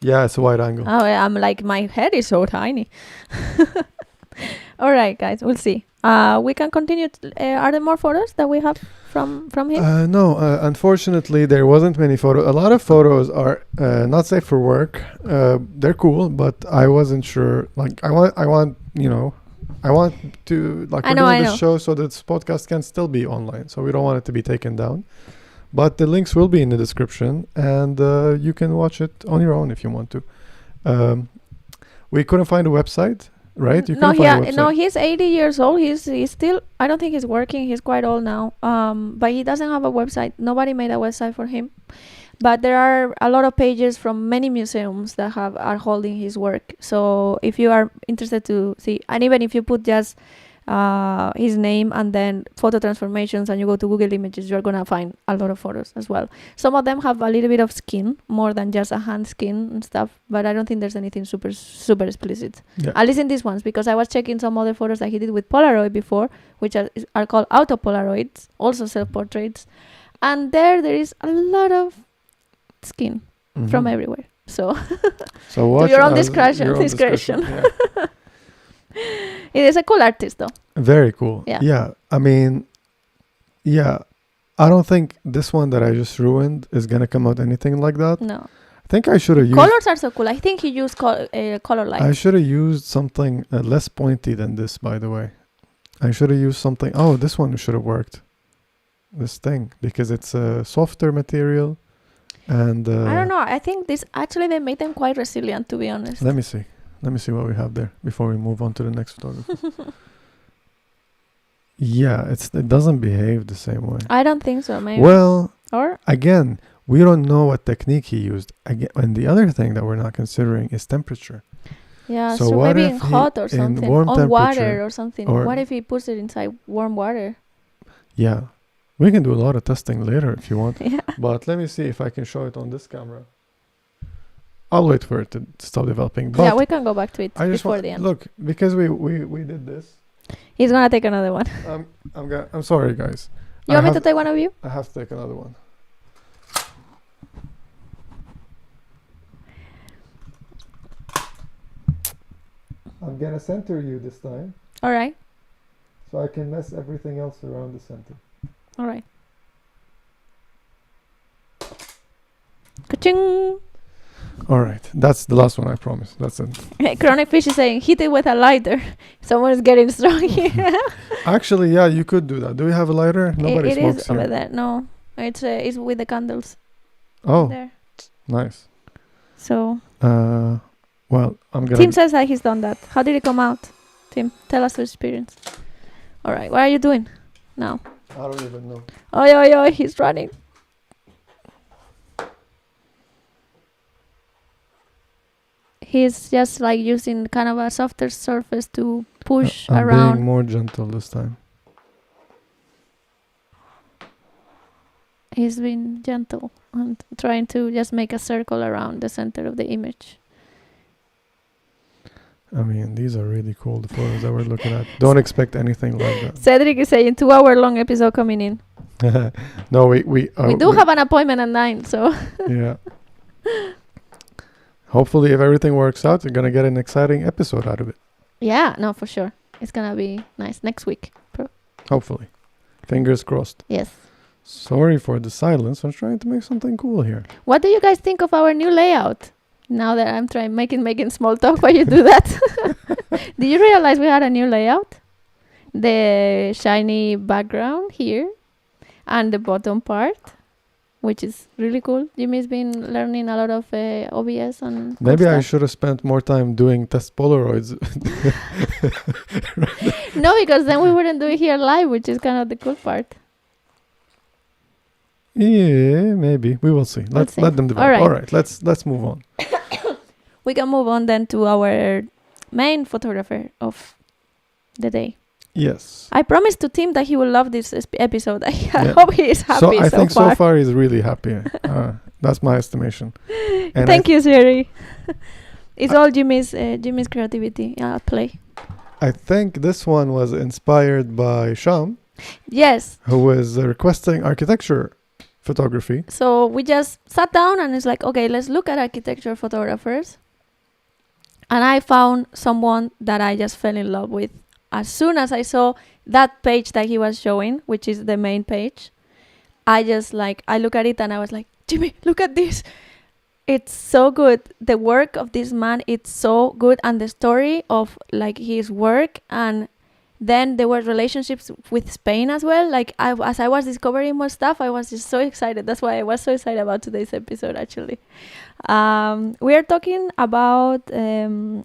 A: Yeah, it's a wide angle.
B: Oh, yeah, I'm like, my head is so tiny. All right, guys, we'll see. We can continue. Are there more photos that we have from him?
A: No, unfortunately, there wasn't many photos. A lot of photos are not safe for work. They're cool, but I wasn't sure. Like, I want to like we're doing this show so that this podcast can still be online. So we don't want it to be taken down. But the links will be in the description, and you can watch it on your own if you want to. We couldn't find a website, right?
B: No, he's 80 years old. He's still. I don't think he's working. He's quite old now. But he doesn't have a website. Nobody made a website for him. But there are a lot of pages from many museums that are holding his work. So if you are interested to see, and even if you put just his name and then photo transformations and you go to Google Images, you're gonna find a lot of photos as well. Some of them have a little bit of skin, more than just a hand skin and stuff, but I don't think there's anything super explicit.
A: Yeah.
B: At least in these ones, because I was checking some other photos that he did with Polaroid before, which are called auto Polaroids, also self-portraits, and there is a lot of skin from everywhere. So
A: watch
B: to your own discretion.
A: Yeah.
B: It is a cool artist though.
A: Very cool. Yeah. I mean, I don't think this one that I just ruined is gonna come out anything like that.
B: No.
A: I think I should have used...
B: Colors are so cool. I think he used color light.
A: I should have used something less pointy than this, by the way. I should have used something... Oh, this one should have worked. This thing. Because it's a softer material. And...
B: I don't know. I think this... Actually, they made them quite resilient, to be honest.
A: Let me see. Let me see what we have there before we move on to the next photography. Yeah, it doesn't behave the same way.
B: I don't think so, maybe.
A: Well,
B: or
A: again, we don't know what technique he used. Again, and the other thing that we're not considering is temperature.
B: yeah,
A: so
B: so
A: what
B: maybe
A: if
B: in
A: he-
B: hot or
A: in
B: something.
A: warm
B: On water
A: temperature
B: or something.
A: or-
B: What if he puts it inside warm water?
A: Yeah, we can do a lot of testing later if you want.
B: Yeah.
A: But let me see if I can show it on this camera. I'll wait for it to stop developing. But
B: Yeah, we can go back to it
A: I just
B: before
A: want
B: the end.
A: look because we did this.
B: He's gonna take another one.
A: I'm sorry, guys.
B: You want me to take one of you?
A: I have to take another one. I'm gonna center you this time,
B: All right.
A: so I can mess everything else around the center.
B: All right. Ka-ching!
A: All right, that's the last one. I promise. That's it.
B: Chronic Fish is saying, hit it with a lighter. Someone is getting strong here.
A: Actually, yeah, you could do that. Do we have a lighter? Nobody
B: it
A: smokes
B: is
A: here.
B: over there. No, it's with the candles.
A: Oh,
B: There.
A: nice.
B: So
A: Well, I'm gonna.
B: Tim says that he's done that. How did it come out? Tim, tell us your experience. All right, what are you doing now?
A: I don't even know.
B: Oh, he's running. He's just like using kind of a softer surface to push
A: I'm
B: around.
A: being more gentle this time.
B: He's been gentle and trying to just make a circle around the center of the image.
A: I mean, these are really cool, the photos that we're looking at. Don't expect anything like
B: Cedric is saying 2 hour long episode coming in.
A: that. No, we
B: We do have an appointment at 9, so
A: Yeah. Hopefully, if everything works out, you're gonna get an exciting episode out of it.
B: yeah, no, for sure. It's gonna be nice next week.
A: Hopefully. Fingers crossed.
B: Yes.
A: Sorry for the silence. I'm trying to make something cool here.
B: What do you guys think of our new layout? Now that I'm trying making small talk while you do that. Did you realize we had a new layout? The shiny background here and the bottom part, which is really cool. Jimmy's been learning a lot of OBS and cool
A: Maybe I
B: stuff.
A: should have spent more time doing test Polaroids.
B: No, because then we wouldn't do it here live, which is kind of the cool part.
A: Yeah, maybe. We will see. Let's
B: see.
A: let them develop.
B: All right.
A: All right, let's move on.
B: We can move on then to our main photographer of the day.
A: Yes.
B: I promised to Tim that he will love this episode. I
A: Yeah.
B: hope he is happy
A: So I think
B: far.
A: so far he's really happy. That's my estimation. And
B: Thank you, Sherry. It's all Jimmy's creativity at play.
A: I think this one was inspired by Sham,
B: Yes.
A: who was requesting architecture photography.
B: So we just sat down and it's like, okay, let's look at architecture photographers. And I found someone that I just fell in love with. As soon as I saw that page that he was showing, which is the main page, I look at it and I was like, Jimmy, look at this. It's so good. The work of this man, it's so good. And the story of like his work, and then there were relationships with Spain as well. Like as I was discovering more stuff, I was just so excited. That's why I was so excited about today's episode, actually. We are talking about Lucién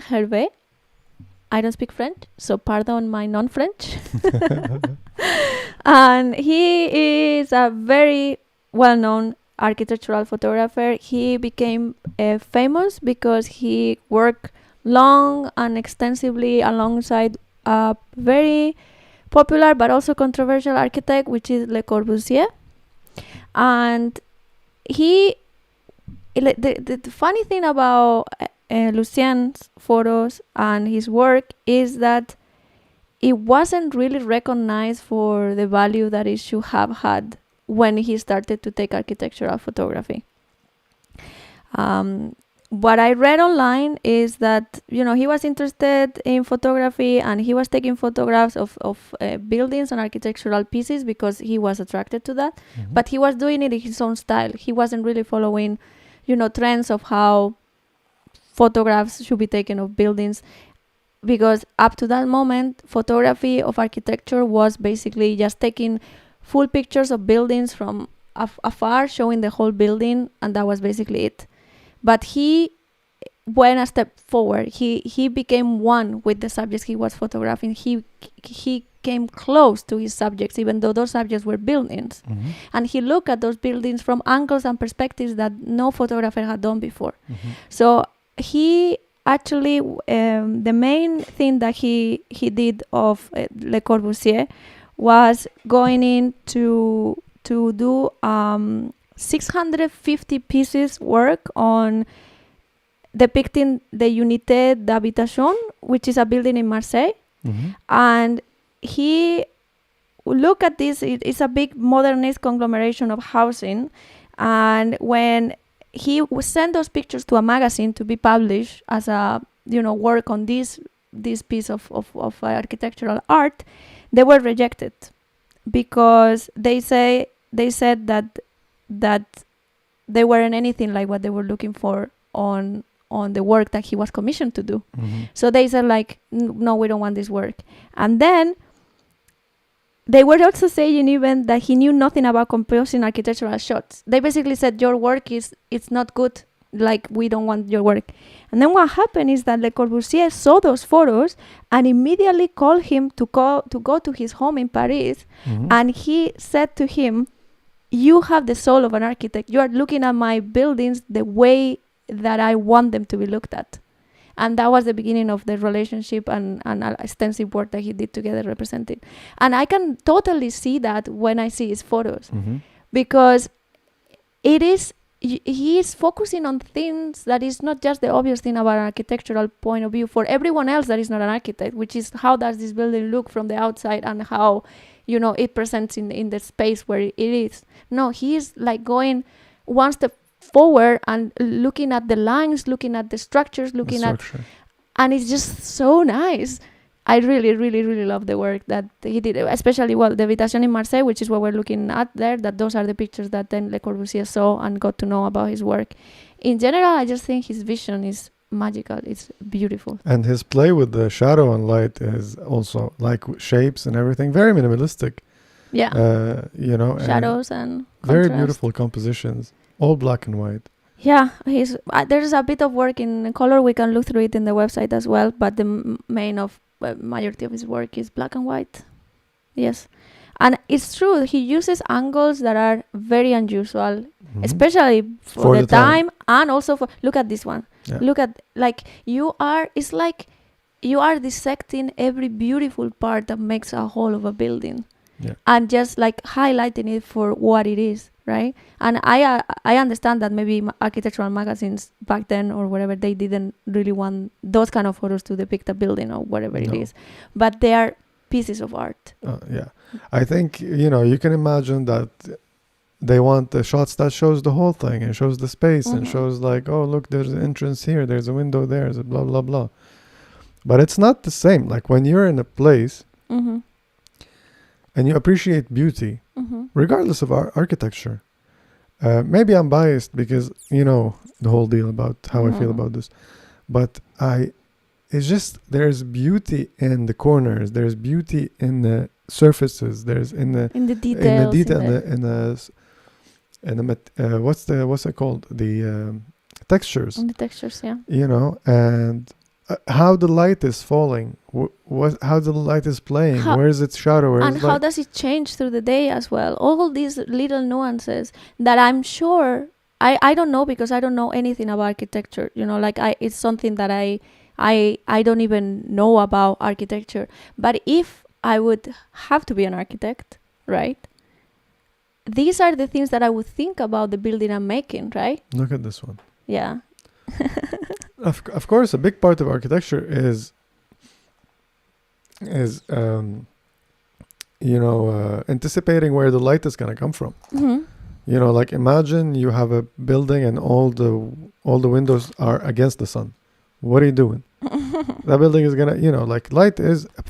B: Hervé. I don't speak French, so pardon my non-French. And he is a very well-known architectural photographer. He became famous because he worked long and extensively alongside a very popular but also controversial architect, which is Le Corbusier. And the funny thing about Lucien's photos and his work is that it wasn't really recognized for the value that it should have had when he started to take architectural photography. what I read online is that, he was interested in photography and he was taking photographs of buildings and architectural pieces because he was attracted to that.
A: Mhm.
B: But he was doing it in his own style. He wasn't really following, trends of how photographs should be taken of buildings, because up to that moment, photography of architecture was basically just taking full pictures of buildings from afar, showing the whole building, and that was basically it. But he went a step forward. He became one with the subjects he was photographing. He came close to his subjects, even though those subjects were buildings.
A: Mhm.
B: And he looked at those buildings from angles and perspectives that no photographer had done before.
A: Mhm.
B: So he actually, the main thing that he did of Le Corbusier was going in to do 650 pieces work on depicting the Unité d'Habitation, which is a building in Marseille.
A: Mhm.
B: And he look at this, it's a big modernist conglomeration of housing. And when he sent those pictures to a magazine to be published as a work on this piece of architectural art, they were rejected because they said that they weren't anything like what they were looking for on the work that he was commissioned to do.
A: Mhm.
B: So they said like, no, we don't want this work. And then they were also saying even that he knew nothing about composing architectural shots. They basically said, your work it's not good, like we don't want your work. And then what happened is that Le Corbusier saw those photos and immediately called him to go to his home in Paris.
A: Mhm.
B: And he said to him, you have the soul of an architect. You are looking at my buildings the way that I want them to be looked at. And that was the beginning of the relationship and extensive work that he did together representing. And I can totally see that when I see his photos,
A: Mhm.
B: because he is focusing on things that is not just the obvious thing about an architectural point of view for everyone else that is not an architect, which is how does this building look from the outside and how, it presents in the space where it is. No, he is like going one step forward and looking at the lines, looking at the structures, looking at, and it's just so nice. I really, really, really love the work that he did, especially the Habitation in Marseille, which is what we're looking at there, that those are the pictures that then Le Corbusier saw and got to know about his work. In general, I just think his vision is magical. It's beautiful.
A: And his play with the shadow and light is also like shapes and everything, very minimalistic.
B: Yeah. Shadows and
A: very
B: contrast.
A: beautiful compositions, all black and white.
B: Yeah, there's a bit of work in color. We can look through it in the website as well, but the majority of his work is black and white. Yes. And it's true, he uses angles that are very unusual,
A: Mhm.
B: especially for the time, and also look at this one.
A: Yeah.
B: Look at, it's like you are dissecting every beautiful part that makes a whole of a building.
A: Yeah.
B: And just like highlighting it for what it is, right? And I understand that maybe architectural magazines back then or whatever, they didn't really want those kind of photos to depict a building or whatever it is, but they are pieces of art.
A: Yeah, I think you can imagine that they want the shots that shows the whole thing and shows the space and shows like, oh look, there's an entrance here, there's a window there, there's a blah blah blah. But it's not the same. Like when you're in a place and you appreciate beauty, regardless of architecture. Maybe I'm biased because the whole deal about how I feel about this, but it's just there's beauty in the corners, there's beauty in the surfaces, there's in the
B: details,
A: what's it called, the textures,
B: in the textures, yeah.
A: And how the light is falling, how the light is playing, where is its shadow,
B: and how does it change through the day as well. All these little nuances that I'm sure I don't know, because I don't know anything about architecture. It's something that I don't even know about architecture. But if I would have to be an architect, right? These are the things that I would think about the building I'm making, right?
A: Look at this one.
B: Yeah.
A: Of course, a big part of architecture is anticipating where the light is going to come from. You know, like imagine you have a building and all the windows are against the sun. What are you doing? That building is gonna, you know, like light is a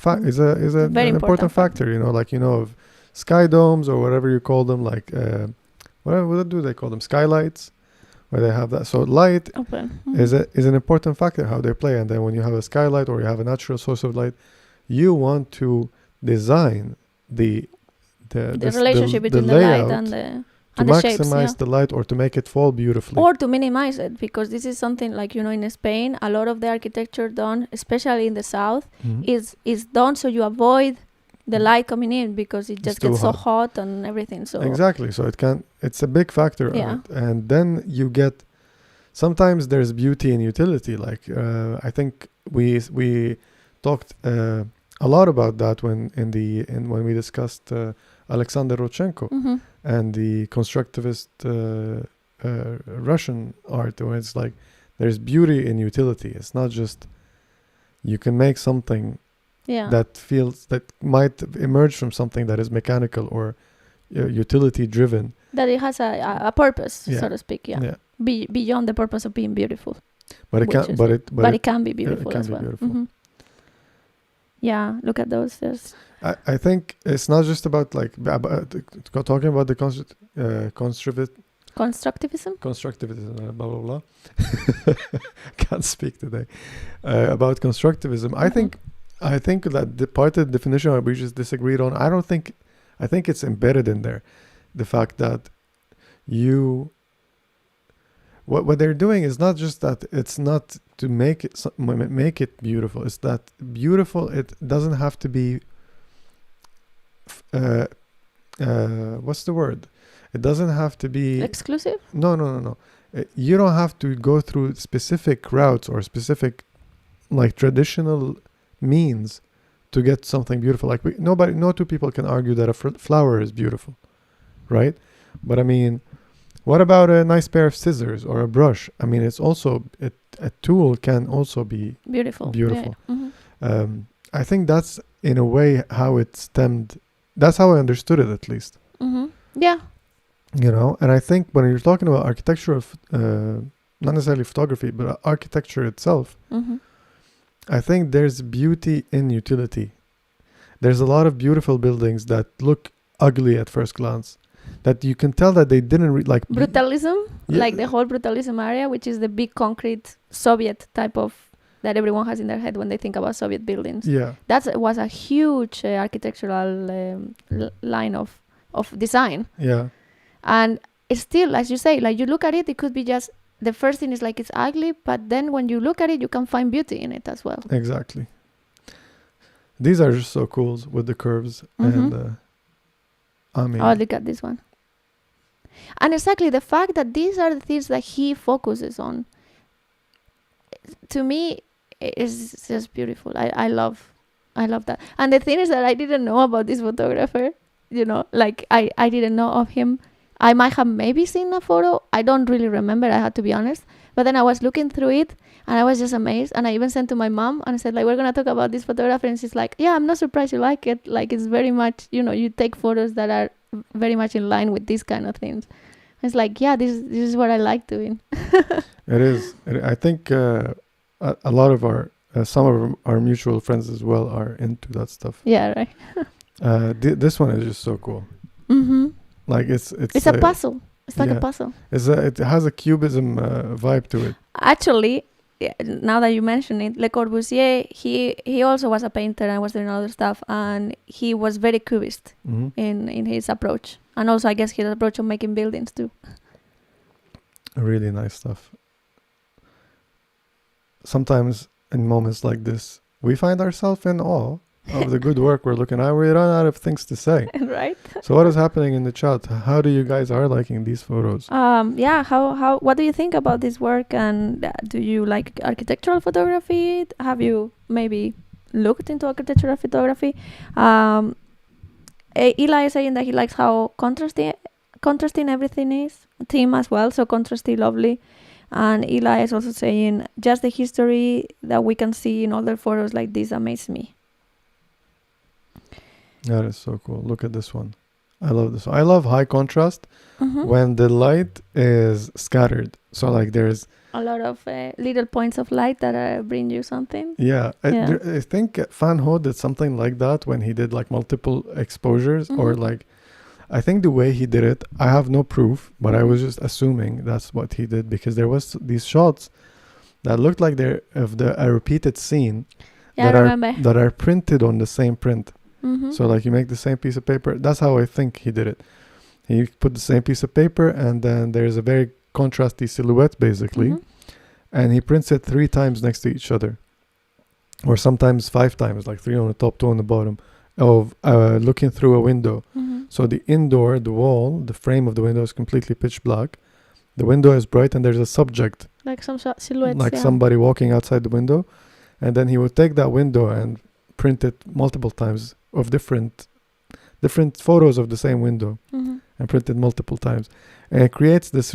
B: Very
A: an important factor. You know, like of sky domes or whatever you call them, like what do they call them? Skylights, where they have that. So light
B: Open.
A: is an important factor how they play. And then when you have a skylight or you have a natural source of light, you want to design the
B: relationship between the light and the
A: to
B: the
A: maximize
B: shapes,
A: the light or to make it fall beautifully.
B: or to minimize it, because this is something like in Spain, a lot of the architecture done, especially in the south, is done so you avoid the light coming in, because it just gets so hot and everything. So
A: exactly, so it's a big factor.
B: Yeah.
A: And then you get, sometimes there's beauty in utility. Like I think we talked a lot about that when we discussed Alexander Rodchenko and the constructivist Russian art, where it's like there's beauty in utility. It's not just you can make something that might emerge from something that is mechanical or utility driven,
B: that it has a purpose, so to speak. Beyond the purpose of being beautiful,
A: but it
B: can be beautiful as well. Yeah, look at those.
A: I think it's not just about like talking about the constructivism, blah blah blah. Can't speak today. About constructivism, I think that the part of the definition we just disagreed on, I think it's embedded in there, the fact that what they're doing is not just that it's not to make it beautiful. It's that beautiful. It doesn't have to be. What's the word? It doesn't have to be
B: exclusive.
A: No. You don't have to go through specific routes or specific, like, traditional means to get something beautiful. Like no two people can argue that a flower is beautiful, right? But I mean, what about a nice pair of scissors or a brush? I mean, it's also a tool can also be beautiful. Yeah. I think that's in a way how it stemmed. That's how I understood it, at least.
B: Yeah.
A: And I think when you're talking about architecture, not necessarily photography, but architecture itself, I think there's beauty in utility. There's a lot of beautiful buildings that look ugly at first glance, that you can tell that they didn't like
B: brutalism, like the whole brutalism area, which is the big concrete Soviet type of that everyone has in their head when they think about Soviet buildings.
A: Yeah,
B: that was a huge architectural line of design.
A: Yeah,
B: and it's still, as you say, like you look at it, it could be just the first thing is like it's ugly, but then when you look at it, you can find beauty in it as well.
A: Exactly. These are just so cool with the curves and. I mean,
B: oh, look at this one. And exactly the fact that these are the things that he focuses on, to me, is just beautiful. I love that. And the thing is that I didn't know about this photographer, like I didn't know of him. I might have maybe seen a photo. I don't really remember, I had to be honest. But then I was looking through it and I was just amazed. And I even sent to my mom and I said, like, we're going to talk about this photographer. And she's like, yeah, I'm not surprised you like it. Like, it's very much, you take photos that are very much in line with these kind of things. It's like, yeah, this is what I like doing.
A: It is. I think a lot of some of our mutual friends as well are into that stuff.
B: Yeah, right.
A: This one is just so cool. Like it's
B: a puzzle. It's like a puzzle.
A: It has a cubism vibe to it.
B: Actually, now that you mention it, Le Corbusier, he also was a painter and was doing other stuff, and he was very cubist in his approach, and also I guess his approach of making buildings too.
A: Really nice stuff. Sometimes in moments like this, we find ourselves in awe of the good work we're looking at. We run out of things to say.
B: Right.
A: So what is happening in the chat? How do you guys are liking these photos?
B: How what do you think about this work, and do you like architectural photography? Have you maybe looked into architectural photography? Eli is saying that he likes how contrasting everything is. Tim as well, so contrasty, lovely. And Eli is also saying just the history that we can see in other photos like this amazes me.
A: That is so cool. Look at this one. I love this one. I love high contrast when the light is scattered. So like there's
B: a lot of little points of light that bring you something.
A: Yeah,
B: Yeah.
A: I think Fan Ho did something like that when he did like multiple exposures, or like, I think the way he did it, I have no proof, but I was just assuming that's what he did, because there was these shots that looked like they're of a repeated scene
B: Yeah, I remember.
A: that are printed on the same print. So like you make the same piece of paper. That's how I think he did it. He put the same piece of paper, and then there's a very contrasty silhouette basically, and he prints it 3 times next to each other, or sometimes 5 times, like 3 on the top, 2 on the bottom, of looking through a window. So the wall, the frame of the window is completely pitch black. The window is bright, and there's a subject,
B: like some silhouettes,
A: like somebody walking outside the window, and then he would take that window and print it multiple times of different photos of the same window, and print it multiple times, and it creates this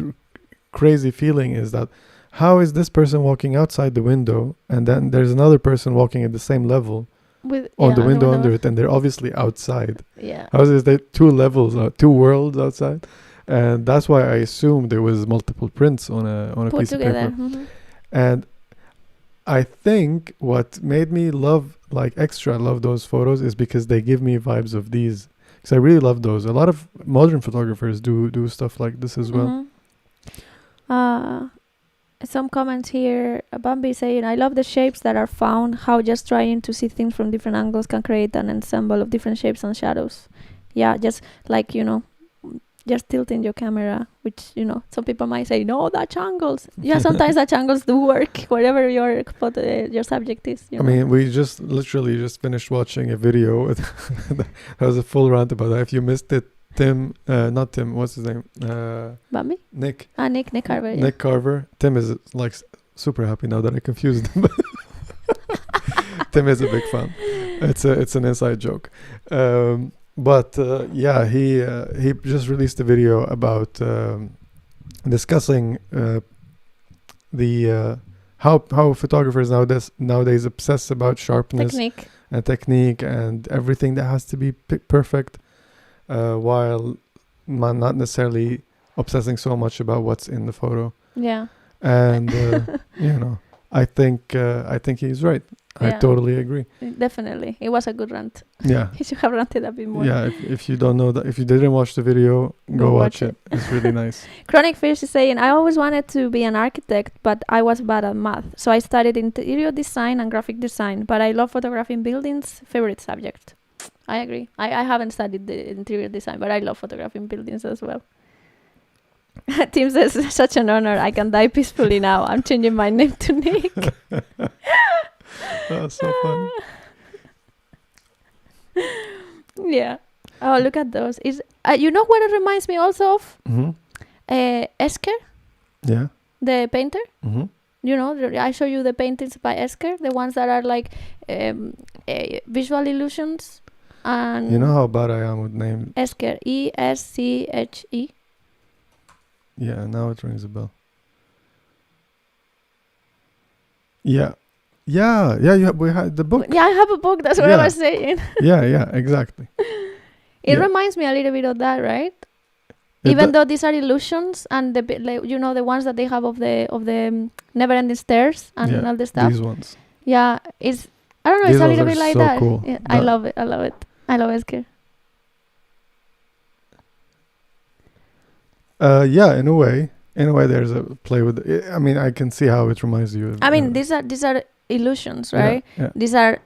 A: crazy feeling, is that how is this person walking outside the window, and then there's another person walking at the same level on the window under it, and they're obviously outside. How is there 2 levels, 2 worlds outside? And that's why I assumed there was multiple prints on a piece of paper. And I think what made me love those photos is because they give me vibes of these, because I really love those. A lot of modern photographers do stuff like this as well.
B: Some comments here. Bambi saying, I love the shapes that are found, how just trying to see things from different angles can create an ensemble of different shapes and shadows. Yeah, just like, just tilting your camera, which, some people might say, no, Dutch angles. Yeah, sometimes Dutch angles do work, wherever your subject is.
A: I mean, we literally just finished watching a video. That was a full rant about that. If you missed it, not Tim, what's his name?
B: Bambi?
A: Nick.
B: Nick Carver. Yeah.
A: Nick Carver. Tim is like super happy now that I confused him. Tim is a big fan. It's an inside joke. But he just released a video about discussing the how photographers nowadays obsess about sharpness and technique and everything that has to be perfect, while not necessarily obsessing so much about what's in the photo.
B: Yeah.
A: And I think he's right. I totally agree.
B: Definitely. It was a good rant.
A: Yeah.
B: He should have ranted a bit more.
A: Yeah, if you don't know that, if you didn't watch the video, go watch it. It's really nice.
B: Chronic Fish is saying, I always wanted to be an architect, but I was bad at math. So I studied interior design and graphic design, but I love photographing buildings, favorite subject. I agree. I haven't studied the interior design, but I love photographing buildings as well. Tim says, such an honor. I can die peacefully now. I'm changing my name to Nick.
A: That's so funny.
B: Yeah. Oh, look at those. Is you know what it reminds me also of? Esker.
A: Yeah.
B: The painter. I show you the paintings by Esker, the ones that are like visual illusions. And
A: you know how bad I am with names.
B: Esker, Esche.
A: Yeah, now it rings a bell. Yeah. We had the book.
B: Yeah, I have a book. That's what I was saying.
A: yeah, exactly.
B: It reminds me a little bit of that, right? Even though these are illusions, and the ones that they have of the never-ending stairs and all the stuff.
A: These ones.
B: Yeah, I don't know. It's a little bit like
A: so
B: that.
A: Cool.
B: Yeah, I love it. I love Esker.
A: In a way, there's a play with. I mean, I can see how it reminds you.
B: These are illusions, right?
A: Yeah.
B: These are.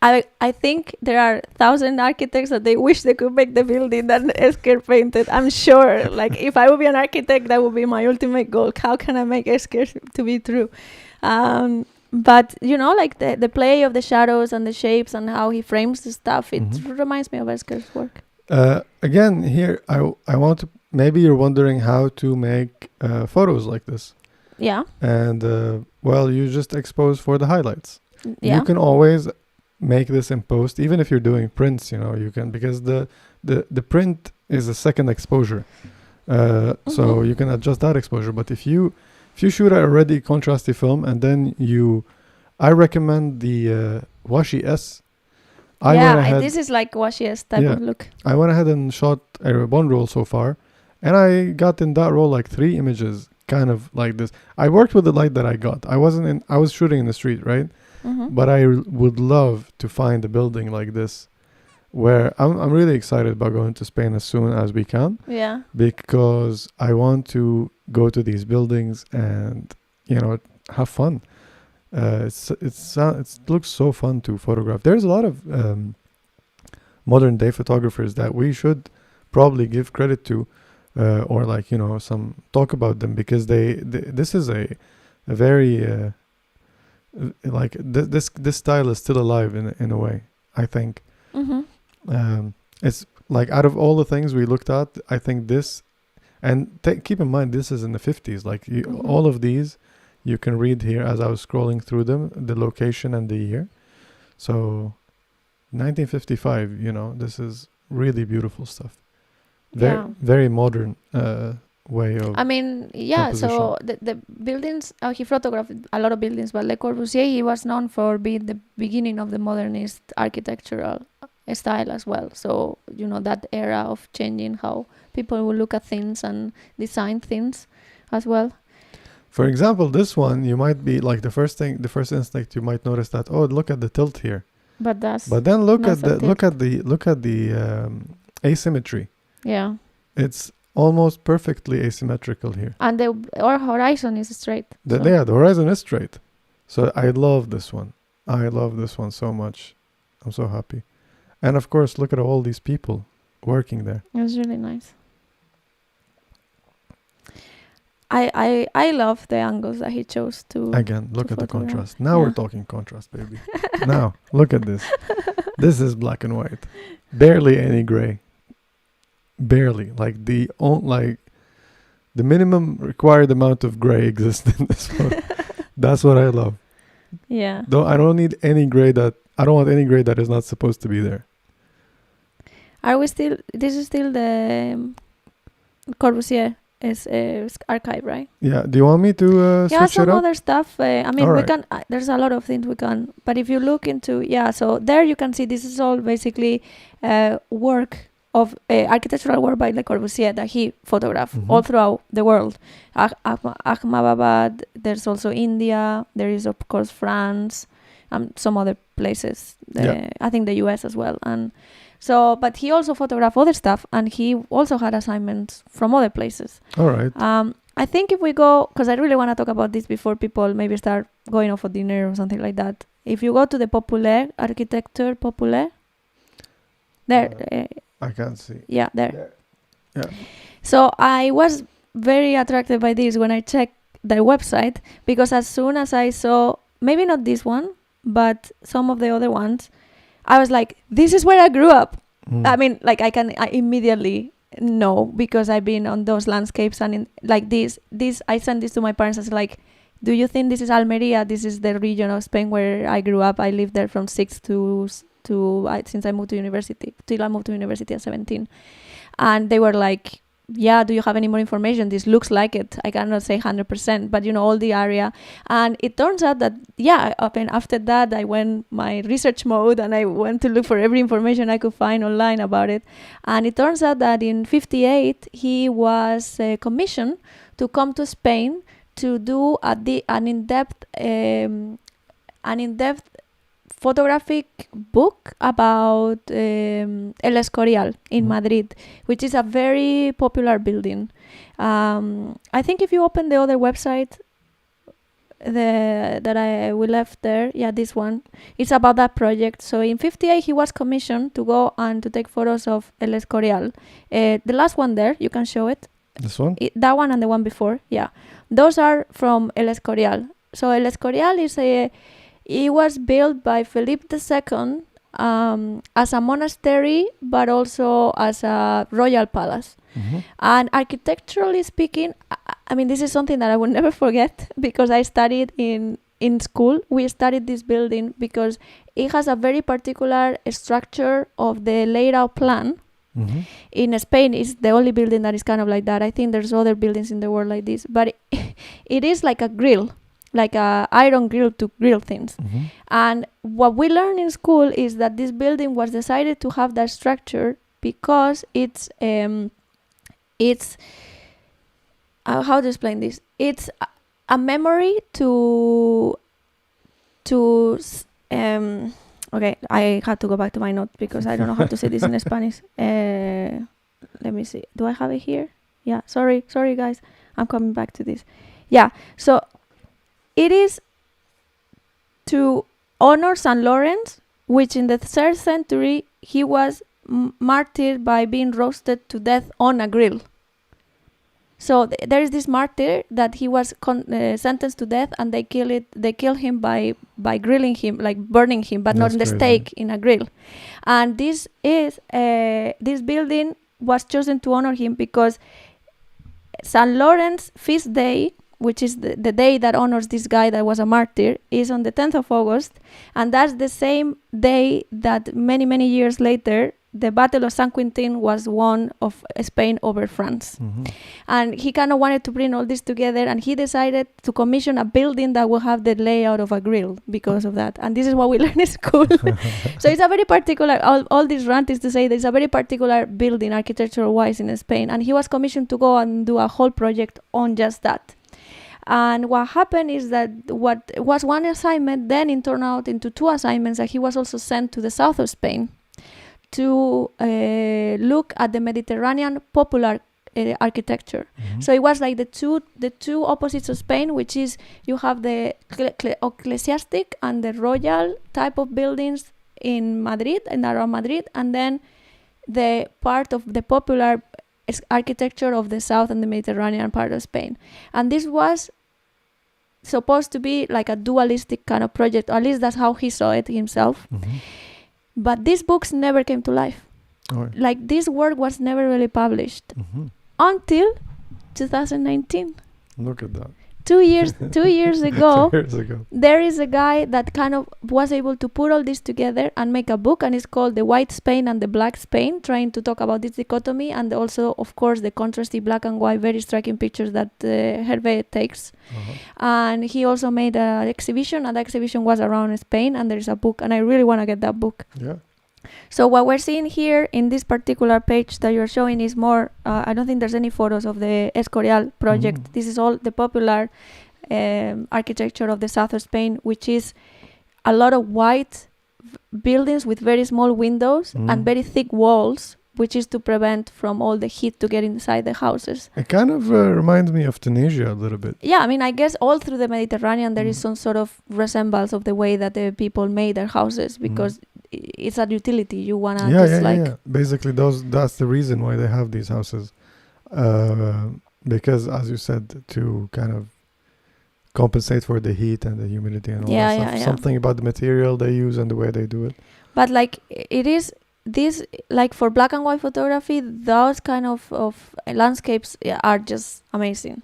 B: I think there are 1,000 architects that they wish they could make the building that Esker painted. I'm sure. Like, if I would be an architect, that would be my ultimate goal. How can I make Esker to be true? But like the play of the shadows and the shapes and how he frames the stuff, it reminds me of Esker's work.
A: Again, here I want to. Maybe you're wondering how to make photos like this.
B: Yeah.
A: And you just expose for the highlights.
B: Yeah.
A: You can always make this in post, even if you're doing prints. You can, because the print is a second exposure. So you can adjust that exposure. But if you shoot a already contrasty film and then I recommend the Washi S. I went ahead.
B: This is like washiest type
A: Yeah.
B: of look.
A: I went ahead and shot one roll so far, and I got in that roll like 3 images, kind of like this. I worked with the light that I got. I was shooting in the street, right?
B: Mm-hmm.
A: But I would love to find a building like this, where I'm really excited about going to Spain as soon as we can,
B: Yeah.
A: because I want to go to these buildings and have fun. It looks so fun to photograph. There's a lot of modern day photographers that we should probably give credit to, or like some talk about them, because this is a very this style is still alive in a way, I think.
B: Mm-hmm.
A: It's like, out of all the things we looked at, I think this, and keep in mind this is in the 50s, like all of these you can read here as I was scrolling through them, the location and the year. So 1955, this is really beautiful stuff. Very modern way of,
B: I mean, yeah,
A: composition.
B: so the buildings, he photographed a lot of buildings, but Le Corbusier, he was known for being the beginning of the modernist architectural style as well. So, that era of changing how people will look at things and design things as well.
A: For example, this one, you might be like, the first instinct, you might notice that, oh, look at the tilt here.
B: But
A: then look at the asymmetry.
B: Yeah.
A: It's almost perfectly asymmetrical here.
B: And our horizon is straight.
A: The horizon is straight. So I love this one. I love this one so much. I'm so happy. And of course, look at all these people working there.
B: It was really nice. I love the angles that he chose to.
A: Again, look
B: to
A: at the
B: photograph.
A: contrast. Now we're talking contrast, baby. Now, look at this. This is black and white. Barely any gray. Barely. Like the minimum required amount of gray exists in this one. That's what I love.
B: Yeah.
A: Though I don't want any gray that is not supposed to be there.
B: This is still the Corbusier archive, right?
A: Yeah. Do you want me to
B: Yeah,
A: switch
B: some
A: it up?
B: other stuff. I mean,
A: All
B: we
A: right.
B: can. There's a lot of things we can. But if you look into, so there you can see this is all basically work of architectural work by Le Corbusier that he photographed all throughout the world. Ahmedabad. There's also India. There is of course France, and some other places. I think the US as well. And so, but he also photographed other stuff, and he also had assignments from other places.
A: All right.
B: I think if we go, because I really want to talk about this before people maybe start going off for dinner or something like that. If you go to the Populaire, Architecture Populaire, there.
A: I can't see.
B: Yeah, there.
A: Yeah.
B: So I was very attracted by this when I checked their website, because as soon as I saw, maybe not this one, but some of the other ones, I was like, this is where I grew up. I mean, like I immediately know, because I've been on those landscapes, and in like this I sent this to my parents. I was like, do you think this is Almeria? This is the region of Spain where I grew up. I lived there from 6 to since I moved to university, till I moved to university at 17. And they were like, yeah, do you have any more information? This looks like it. I cannot say 100%, but all the area. And it turns out that, after that, I went my research mode, and I went to look for every information I could find online about it. And it turns out that in 1958, he was commissioned to come to Spain to do an in-depth photographic book about El Escorial in Madrid, which is a very popular building. I think if you open the other website that we left there, this one, it's about that project. So in 1958 he was commissioned to go and to take photos of El Escorial. The last one there, you can show it.
A: This one?
B: That one and the one before, those are from El Escorial. So El Escorial it was built by Felipe II as a monastery, but also as a royal palace. And architecturally speaking, I mean, this is something that I will never forget, because I studied in school. We studied this building because it has a very particular structure of the laid out plan. In Spain, it's the only building that is kind of like that. I think there's other buildings in the world like this, but it is like a grill. like a iron grill to grill things. And what we learn in school is that this building was decided to have that structure because it's how to explain this? It's a memory to okay, I had to go back to my notes because I don't know how to say this in Spanish. Let me see. Do I have it here? Yeah, sorry guys. I'm coming back to this. Yeah, so it is to honor Saint Lawrence, which in the 3rd century he was martyred by being roasted to death on a grill. So there is this martyr that he was sentenced to death, and they kill him by grilling him, like burning him, but not in the stake, in a grill. And this building was chosen to honor him because St. Lawrence feast day, which is the day that honors this guy that was a martyr, is on the 10th of August, and that's the same day that many years later the Battle of San Quintin was won of Spain over France. And he kind of wanted to bring all this together, and he decided to commission a building that will have the layout of a grill because of that. And this is what we learn in school. So it's a very particular, all this rant is to say there's a very particular building architectural wise in Spain, and he was commissioned to go and do a whole project on just that. And what happened is that what was one assignment then it turned out into 2 assignments, that he was also sent to the south of Spain to look at the Mediterranean popular architecture. So it was like the two opposites of Spain, which is you have the ecclesiastic and the royal type of buildings in Madrid and around Madrid, and then the part of the popular architecture of the south and the Mediterranean part of Spain. And this was supposed to be like a dualistic kind of project, or at least that's how he saw it himself. But these books never came to life. Like this work was never really published until 2019.
A: Look at that.
B: 2 years ago,
A: 2 years ago.
B: There is a guy that kind of was able to put all this together and make a book, and it's called The White Spain and the Black Spain, trying to talk about this dichotomy and also, of course, the contrasty black and white, very striking pictures that Hervé takes. And he also made an exhibition, and the exhibition was around Spain, and there's a book, and I really want to get that book.
A: Yeah.
B: So what we're seeing here in this particular page that you're showing is more, I don't think there's any photos of the Escorial project. This is all the popular architecture of the south of Spain, which is a lot of white buildings with very small windows and very thick walls, which is to prevent from all the heat to get inside the houses.
A: It kind of reminds me of Tunisia a little bit.
B: Yeah, I mean, I guess all through the Mediterranean there is some sort of resemblance of the way that the people made their houses, because it's a utility. You want to
A: yeah. Basically, that's the reason why they have these houses. Because, as you said, to kind of compensate for the heat and the humidity and all that stuff. Something about the material they use and the way they do it.
B: But like it is this, like for black and white photography, those kind of landscapes are just amazing.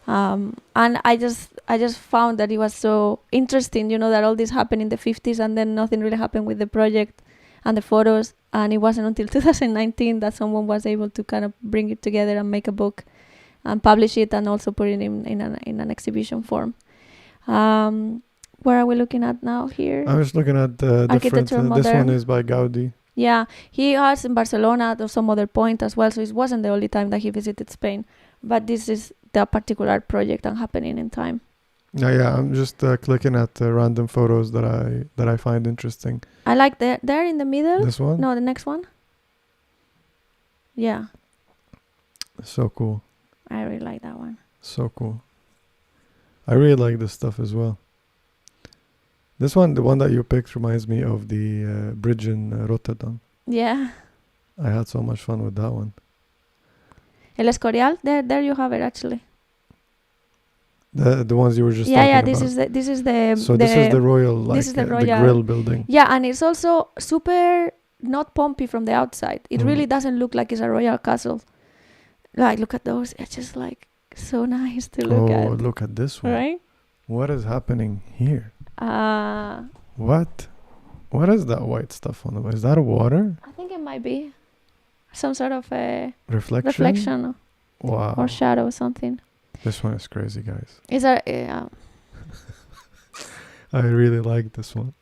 B: And I just found that it was so interesting, that all this happened in the 50s and then nothing really happened with the project and the photos. And it wasn't until 2019 that someone was able to kind of bring it together and make a book and publish it and also put it in an exhibition form. Where are we looking at now here?
A: I was looking at the different... this one is by Gaudi.
B: Yeah, he has in Barcelona at some other point as well, so it wasn't the only time that he visited Spain. But this is the particular project and happening in time.
A: Yeah, I'm just clicking at random photos that I find interesting.
B: I like there in the middle.
A: This one?
B: No, the next one. Yeah.
A: So cool.
B: I really like that one.
A: So cool. I really like this stuff as well. This one, the one that you picked, reminds me of the bridge in Rotterdam. Yeah. I had so much fun with that one.
B: El Escorial, there you have it actually.
A: The ones you were just talking about.
B: This is the
A: So this is the royal, the grill building.
B: Yeah, and it's also super not pompy from the outside. It really doesn't look like it's a royal castle. Like, look at those. It's just like so nice to look at.
A: Oh, look at this one.
B: Right?
A: What is happening here? What is that white stuff on the way? Is that water?
B: I think it might be some sort of a
A: Wow.
B: Or shadow or something.
A: This one is crazy, guys.
B: Is that
A: I really like this one.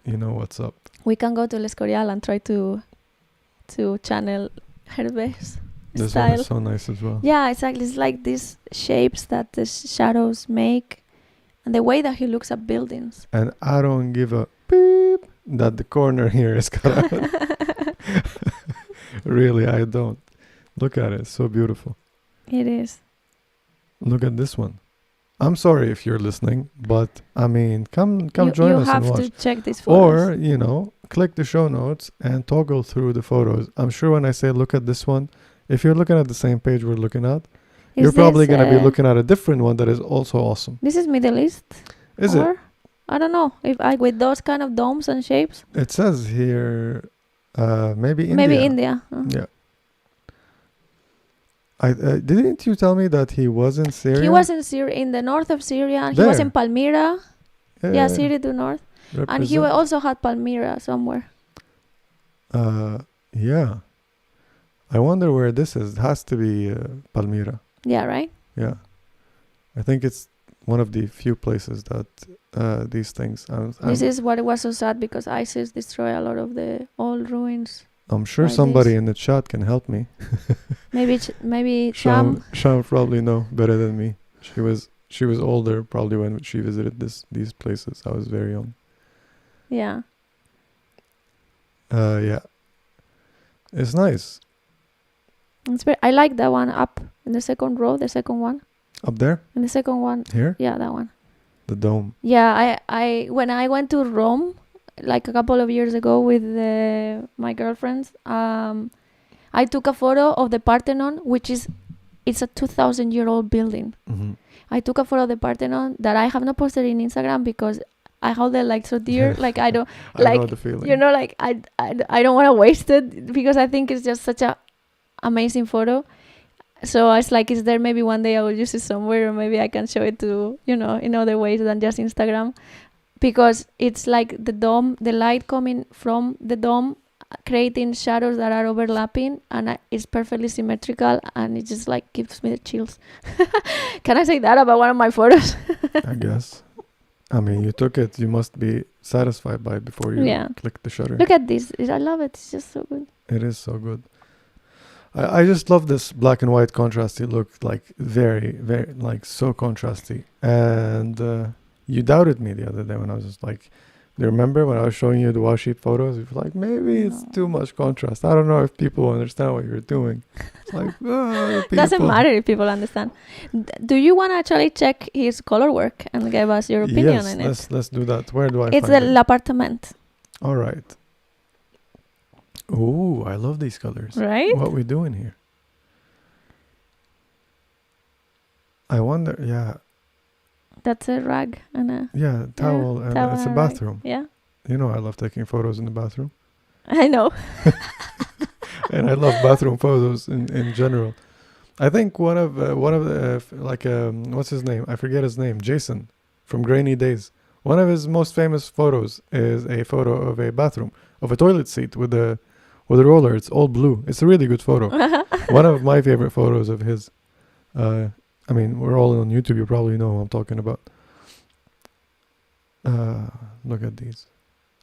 A: You know what's up.
B: We can go to L'Escorial and try to channel Hervé's
A: This
B: style.
A: one is so nice as well.
B: Yeah, exactly. It's like these shapes that the shadows make, and the way that he looks at buildings.
A: And I don't give a beep that the corner here is cut out. Really, I don't. Look at it. It's so beautiful.
B: It is.
A: Look at this one. I'm sorry if you're listening, but I mean, come join us and
B: You
A: watch.
B: have to check these photos.
A: Or, click the show notes and toggle through the photos. I'm sure when I say look at this one, if you're looking at the same page we're looking at, you're probably going to be looking at a different one that is also awesome.
B: This is Middle East?
A: Is it?
B: I don't know. With those kind of domes and shapes?
A: It says here, maybe India.
B: Maybe India.
A: Yeah. Didn't you tell me that he was in Syria?
B: He was in Syria, in the north of Syria. And he was in Palmyra. Yeah, Syria to north. And he also had Palmyra somewhere.
A: Yeah. I wonder where this is. It has to be Palmyra.
B: Yeah, right?
A: Yeah. I think it's one of the few places that these things...
B: This is what it was so sad because ISIS destroyed a lot of the old ruins.
A: I'm sure somebody in the chat can help me.
B: Maybe Sham.
A: Sham probably know better than me. She was older probably when she visited these places. I was very young.
B: Yeah.
A: Yeah. It's nice.
B: I like that one up in the second row, the second one.
A: Up there?
B: In the second one.
A: Here?
B: Yeah, that one.
A: The dome.
B: Yeah, I when I went to Rome, like a couple of years ago with my girlfriends, I took a photo of the Parthenon, it's a 2,000-year-old building.
A: Mm-hmm.
B: I took a photo of the Parthenon that I have not posted in Instagram because I hold it like so dear. Like I don't
A: I know the feeling.
B: Like I don't want to waste it because I think it's just such a amazing photo. So it's like, is there maybe one day I will use it somewhere, or maybe I can show it to, in other ways than just Instagram, because it's like the dome, the light coming from the dome, creating shadows that are overlapping, and it's perfectly symmetrical, and it just like gives me the chills. Can I say that about one of my photos?
A: I guess. I mean, you took it. You must be satisfied by it before you click the shutter.
B: Look at this. I love it. It's just so good.
A: It is so good. I just love this black and white contrasty look, like very, very, like so contrasty. And you doubted me the other day when I was just like, do you remember when I was showing you the washi photos? You were like, maybe it's too much contrast. I don't know if people understand what you're doing. It's like,
B: doesn't matter if people understand. Do you want to actually check his color work and give us your opinion on it?
A: Let's do that. Where do I
B: It's
A: find it?
B: L'Appartement.
A: All right. Oh, I love these colors.
B: Right?
A: What we doing here? I wonder, yeah.
B: That's a rag and a
A: towel, and
B: towel
A: it's a
B: and
A: bathroom.
B: Yeah.
A: You know I love taking photos in the bathroom.
B: I know.
A: And I love bathroom photos in general. I think one of the what's his name? I forget his name. Jason from Grainy Days. One of his most famous photos is a photo of a bathroom, of a toilet seat with a roller. It's all blue. It's a really good photo. One of my favorite photos of his. I mean, we're all on YouTube. You probably know who I'm talking about. Look at these.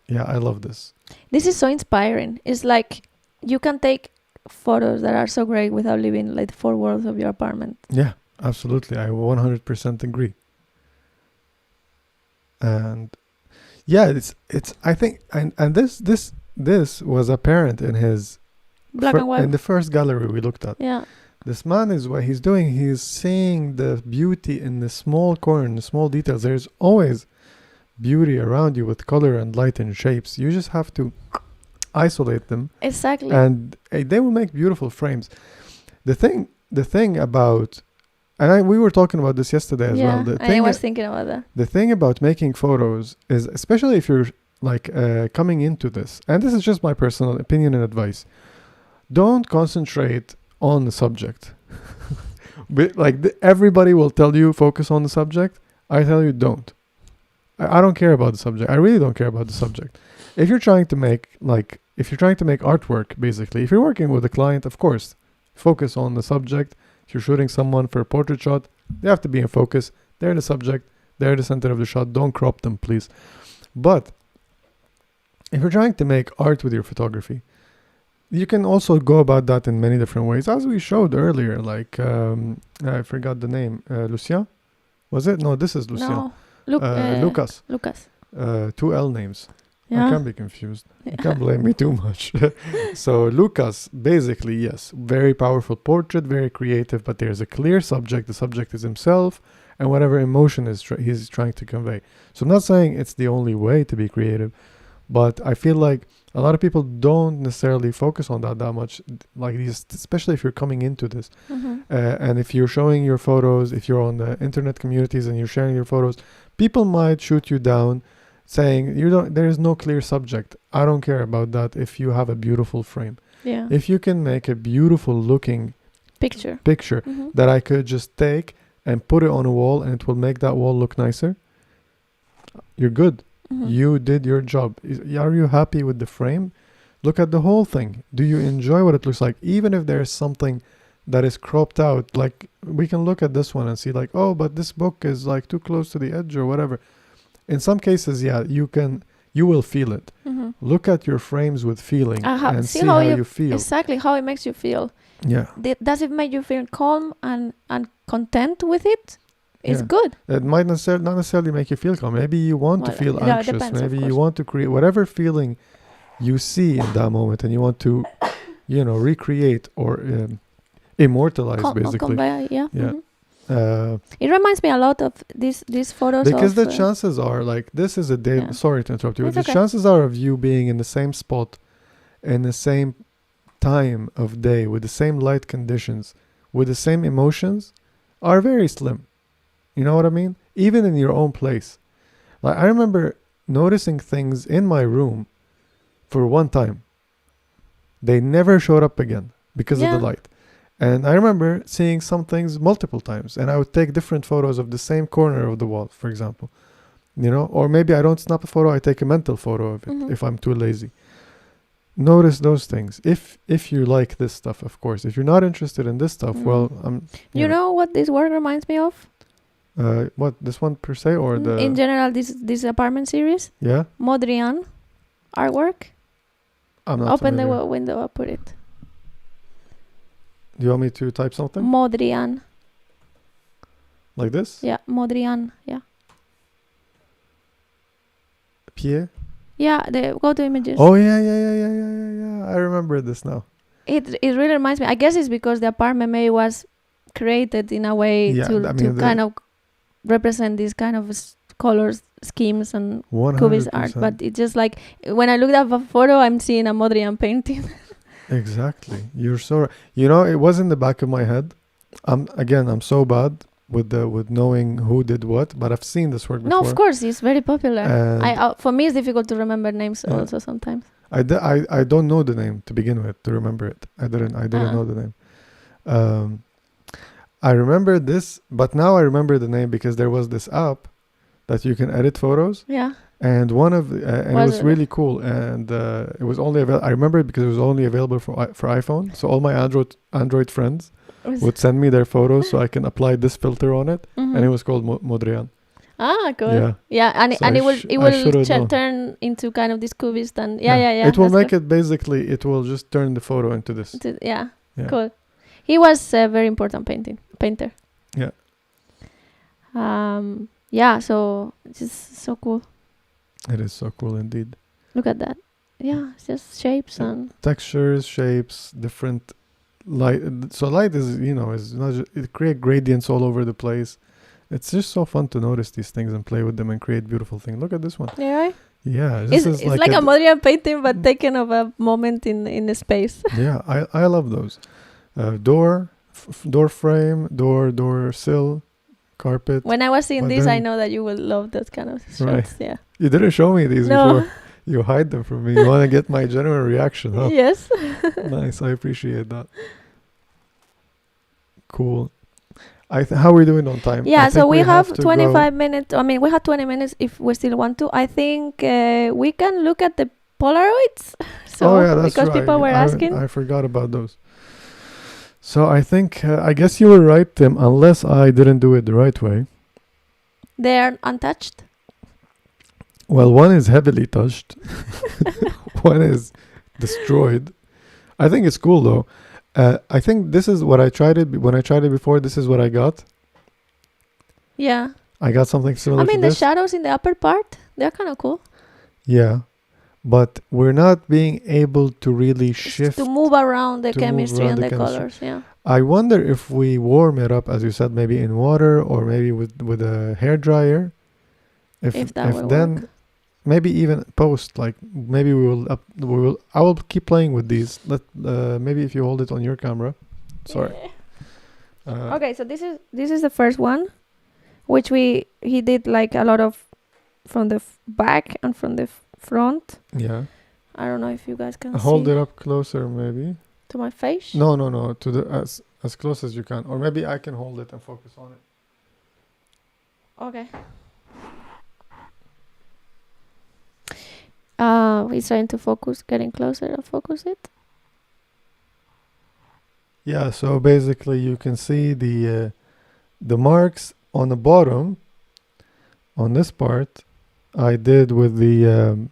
A: Yeah, I love this.
B: This is so inspiring. It's like you can take photos that are so great without leaving like the four walls of your apartment.
A: Yeah, absolutely. I 100% agree. And yeah, it's I think and this was apparent in his
B: black and white.
A: In the first gallery we looked at.
B: Yeah.
A: This man is what he's doing. He's seeing the beauty in the small corner, in the small details. There's always beauty around you with color and light and shapes. You just have to isolate them.
B: Exactly.
A: And they will make beautiful frames. The thing about, and we were talking about this yesterday as well.
B: I was thinking about that.
A: The thing about making photos is, especially if you're like coming into this, and this is just my personal opinion and advice, don't concentrate on the subject. But everybody will tell you focus on the subject. I tell you don't. I don't care about the subject. I really don't care about the subject. If you're trying to make artwork, basically, if you're working with a client, of course, focus on the subject. If you're shooting someone for a portrait shot, they have to be in focus. They're the subject. They're the center of the shot. Don't crop them, please. But if you're trying to make art with your photography, you can also go about that in many different ways, as we showed earlier. Like, I forgot the name. Lucien? Was it? No, this is Lucien.
B: No.
A: Lucas.
B: Lucas.
A: 2 L names.
B: Yeah.
A: I can't be confused. You can't blame me too much. So Lucas, basically, yes, very powerful portrait, very creative, but there's a clear subject. The subject is himself and whatever emotion he's trying to convey. So I'm not saying it's the only way to be creative, but I feel like a lot of people don't necessarily focus on that much, like these, especially if you're coming into this. And if you're showing your photos, if you're on the internet communities and you're sharing your photos, people might shoot you down saying there is no clear subject. I don't care about that if you have a beautiful frame.
B: Yeah.
A: If you can make a beautiful looking
B: picture
A: that I could just take and put it on a wall and it will make that wall look nicer, you're good. You did your job. Are you happy with the frame? Look at the whole thing. Do you enjoy what it looks like? Even if there's something that is cropped out, like we can look at this one and see like, oh, but this book is like too close to the edge or whatever. In some cases, yeah, you will feel it. Look at your frames with feeling and see how you feel.
B: Exactly how it makes you feel.
A: Yeah.
B: Does it make you feel calm and content with it? It's good.
A: It might not necessarily make you feel calm. Maybe you want to feel anxious.
B: Depends,
A: maybe you want to create whatever feeling you see in that moment, and you want to, recreate or immortalize, basically.
B: It reminds me a lot of these photos.
A: Because the chances are, like, this is a day. Yeah. Sorry to interrupt you. But the chances are of you being in the same spot, in the same time of day, with the same light conditions, with the same emotions, are very slim. You know what I mean? Even in your own place. Like, I remember noticing things in my room for one time. They never showed up again because of the light. And I remember seeing some things multiple times. And I would take different photos of the same corner of the wall, for example. Or maybe I don't snap a photo, I take a mental photo of it if I'm too lazy. Notice those things. If you like this stuff, of course. If you're not interested in this stuff, well,
B: You know what this work reminds me of?
A: What, this one per se, or the...
B: In general, this apartment series?
A: Yeah?
B: Modrian artwork.
A: I'm not
B: Open
A: familiar.
B: the window, I'll put it.
A: Do you want me to type something?
B: Modrian.
A: Like this?
B: Yeah, Modrian, yeah.
A: Pierre?
B: Yeah, go to images.
A: Oh, yeah. I remember this now.
B: It really reminds me. I guess it's because the apartment maybe was created in a way to kind of represent these kind of colors schemes and
A: 100%.
B: Cubist art. But it's just like when I looked at a photo, I'm seeing a Modrian painting.
A: Exactly. You're so right. It was in the back of my head. I'm so bad with knowing who did what, but I've seen this work before.
B: No, of course, it's very popular. For me, it's difficult to remember names also sometimes.
A: I don't know the name to begin with to remember it. I didn't know the name. I remember this, but now I remember the name because there was this app that you can edit photos.
B: Yeah.
A: And one of and it was really cool, and it was only available. I remember it because it was only available for iPhone. So all my Android friends would send me their photos so I can apply this filter on it, and it was called Modrian.
B: Ah, cool. Yeah, and it will turn into kind of this cubist and
A: It will make it basically. It will just turn the photo into this.
B: Yeah. Cool. He was a very important painter.
A: Yeah.
B: So it's just so cool.
A: It is so cool indeed.
B: Look at that. Yeah, it's just shapes and
A: textures, shapes, different light. So light is not just, it create gradients all over the place. It's just so fun to notice these things and play with them and create beautiful things. Look at this one.
B: Yeah, right?
A: Yeah,
B: it's like a Modrian painting, but taken of a moment in a space.
A: Yeah, I love those. Door frame, door sill, carpet.
B: When I was seeing this, I know that you will love that kind of shots. Right. Yeah.
A: You didn't show me these before. You hide them from me. You want to get my genuine reaction, huh?
B: Yes.
A: Nice. I appreciate that. Cool. How are we doing on time?
B: Yeah, so we have 25 minutes. I mean, we have 20 minutes if we still want to. I think we can look at the Polaroids.
A: That's
B: because
A: right.
B: People were asking.
A: I forgot about those. So I think, I guess you were right, Tim, unless I didn't do it the right way.
B: They're untouched.
A: Well, one is heavily touched. One is destroyed. I think it's cool though. I think this is what I tried it when I tried it before. This is what I got.
B: Yeah.
A: I got something similar.
B: I mean,
A: to
B: the
A: this.
B: shadows in the upper part, they're kind of cool.
A: Yeah, but we're not being able to really shift
B: To move around the
A: to move
B: chemistry
A: around
B: and
A: the
B: the
A: chemistry.
B: colors. Yeah.
A: I wonder if we warm it up, as you said, maybe in water or maybe with a hair dryer.
B: If that will
A: then
B: work.
A: maybe even post, like maybe I will keep playing with these. Maybe if you hold it on your camera. Sorry.
B: Yeah. Okay, so this is the first one, which he did like a lot of from the back and from the front.
A: Yeah.
B: I don't know if you guys can
A: Hold
B: see
A: it up closer, maybe.
B: to my face.
A: No. To the as close as you can, or maybe I can hold it and focus on it.
B: Okay. He's trying to focus, getting closer to focus it.
A: Yeah. So basically, you can see the marks on the bottom. On this part, I did with the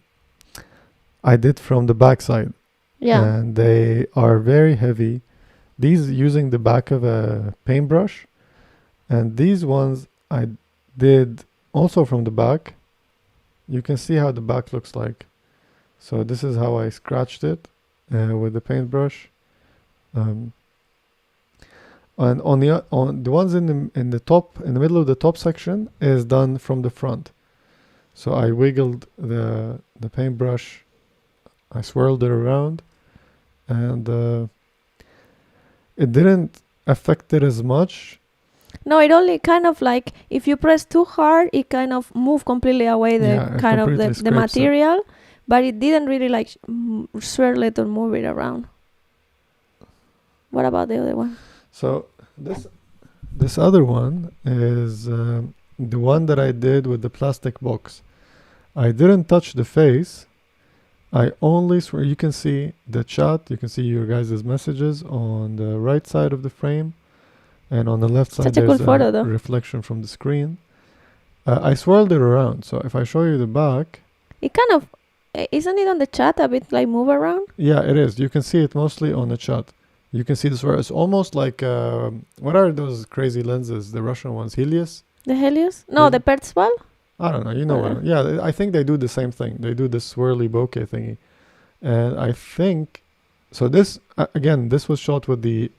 A: I did from the back side.
B: Yeah.
A: And they are very heavy. These using the back of a paintbrush, and these ones I did also from the back. You can see how the back looks like. So this is how I scratched it with the paintbrush. And on the ones in the top, in the middle of the top section, is done from the front. So I wiggled the paintbrush, I swirled it around, and it didn't affect it as much.
B: No, it only kind of like if you press too hard, it kind of move completely away the kind of the material, but it didn't really like swirl it or move it around. What about the other one?
A: So this other one is the one that I did with the plastic box. I didn't touch the face. I only swear. You can see the chat. You can see your guys' messages on the right side of the frame, and on the left side there's a reflection from the screen. I swirled it around. So if I show you the back,
B: it kind of isn't it on the chat a bit like move around?
A: Yeah, it is. You can see it mostly on the chat. You can see the swirl. It's almost like what are those crazy lenses? The Russian ones, Helios.
B: The Helios? No, the Pertzval.
A: I don't know. You know what? Yeah, I think they do the same thing. They do the swirly bokeh thingy, and I think so. This again, this was shot with the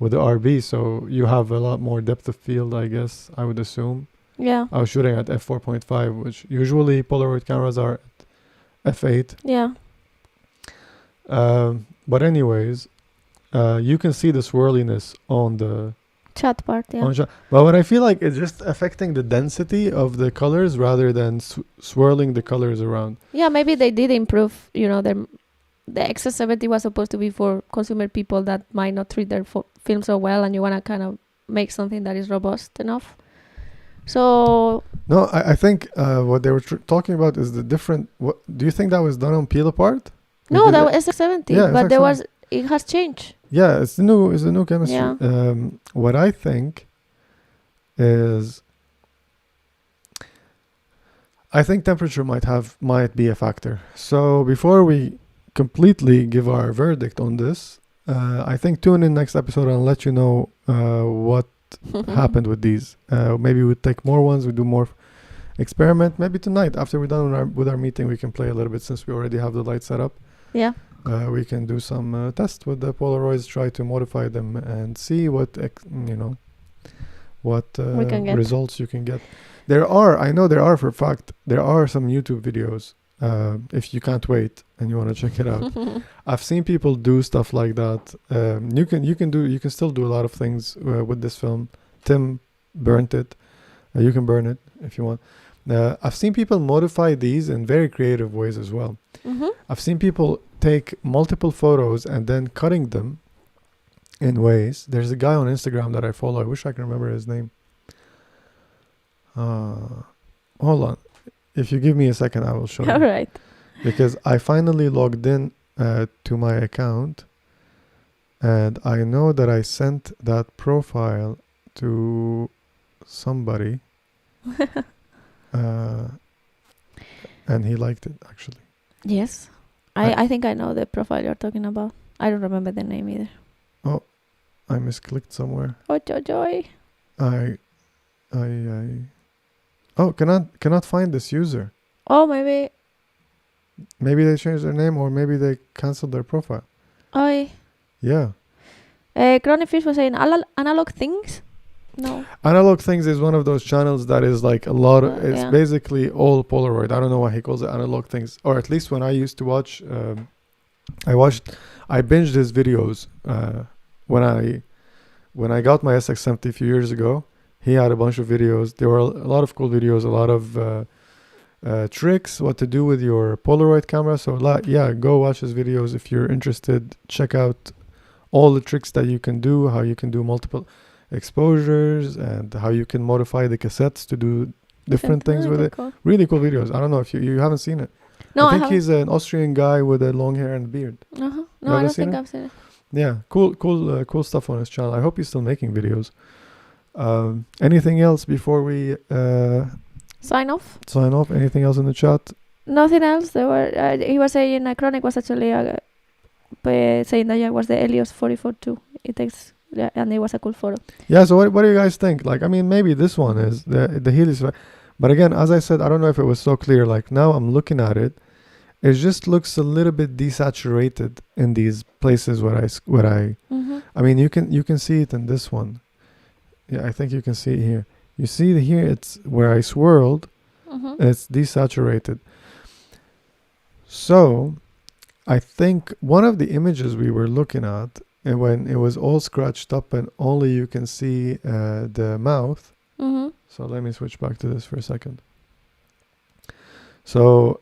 A: RB, so you have a lot more depth of field. I guess I would assume.
B: Yeah.
A: I was shooting at f4.5, which usually Polaroid cameras are at f8.
B: Yeah.
A: But anyways, you can see the swirliness on the
B: chat part, yeah.
A: But what I feel like it's just affecting the density of the colors rather than swirling the colors around.
B: Yeah, maybe they did improve, the XS70 was supposed to be for consumer people that might not treat their film so well, and you want to kind of make something that is robust enough. So...
A: No, I think what they were talking about is the different... do you think that was done on peel apart?
B: No, that was XS70, yeah, but it has changed.
A: Yeah, it's the new chemistry.
B: Yeah.
A: What I think is, I think temperature might be a factor. So before we completely give our verdict on this, I think tune in next episode and I'll let you know what happened with these. Maybe we'll take more ones, we do more experiment. Maybe tonight after we're done with our meeting, we can play a little bit since we already have the light set up.
B: Yeah.
A: We can do some tests with the Polaroids, try to modify them and see what results you can get. I know there are for a fact, there are some YouTube videos if you can't wait and you want to check it out. I've seen people do stuff like that. You can still do a lot of things with this film. Tim burnt it. You can burn it if you want. I've seen people modify these in very creative ways as well.
B: Mm-hmm.
A: I've seen people take multiple photos and then cutting them in ways. There's a guy on Instagram that I follow. I wish I can remember his name. Hold on. If you give me a second, I will show you.
B: All right.
A: Because I finally logged in to my account, and I know that I sent that profile to somebody. And he liked it actually.
B: Yes. I think I know the profile you're talking about. I don't remember the name either.
A: Oh, I misclicked somewhere.
B: Oh, joy.
A: I oh, cannot find this user.
B: Oh, maybe.
A: Maybe they changed their name, or maybe they canceled their profile.
B: I.
A: Yeah.
B: Chronic Fish was saying analog things. No.
A: Analog Things is one of those channels that is like a lot of, it's
B: Yeah.
A: basically all Polaroid. I don't know why he calls it Analog Things, or at least when I used to watch, I binged his videos when I got my SX70 a few years ago. He had a bunch of videos. There were a lot of cool videos, a lot of tricks, what to do with your Polaroid camera. So yeah, go watch his videos if you're interested. Check out all the tricks that you can do, how you can do multiple exposures, and how you can modify the cassettes to do different things with it.
B: Cool.
A: Really cool videos. I don't know if you haven't seen it.
B: No,
A: I think
B: haven't.
A: he's an Austrian guy with a long hair and beard.
B: No,
A: You
B: I
A: ever
B: don't
A: seen
B: think
A: it?
B: I've seen it.
A: Yeah, cool stuff on his channel. I hope he's still making videos. Anything else before we
B: Sign off.
A: sign off? Anything else in the chat?
B: Nothing else. There were. He was saying Chronic was actually saying that it was the Helios 44 too. It takes. Yeah, and it was a cool photo.
A: Yeah, so what do you guys think? Like, I mean, maybe this one is the Helios, but again, as I said, I don't know if it was so clear. Like, now I'm looking at it, it just looks a little bit desaturated in these places where I I mean, you can see it in this one. Yeah, I think you can see it here. You see here, it's where I swirled, it's desaturated. So I think one of the images we were looking at, and when it was all scratched up and only you can see the mouth. So let me switch back to this for a second. So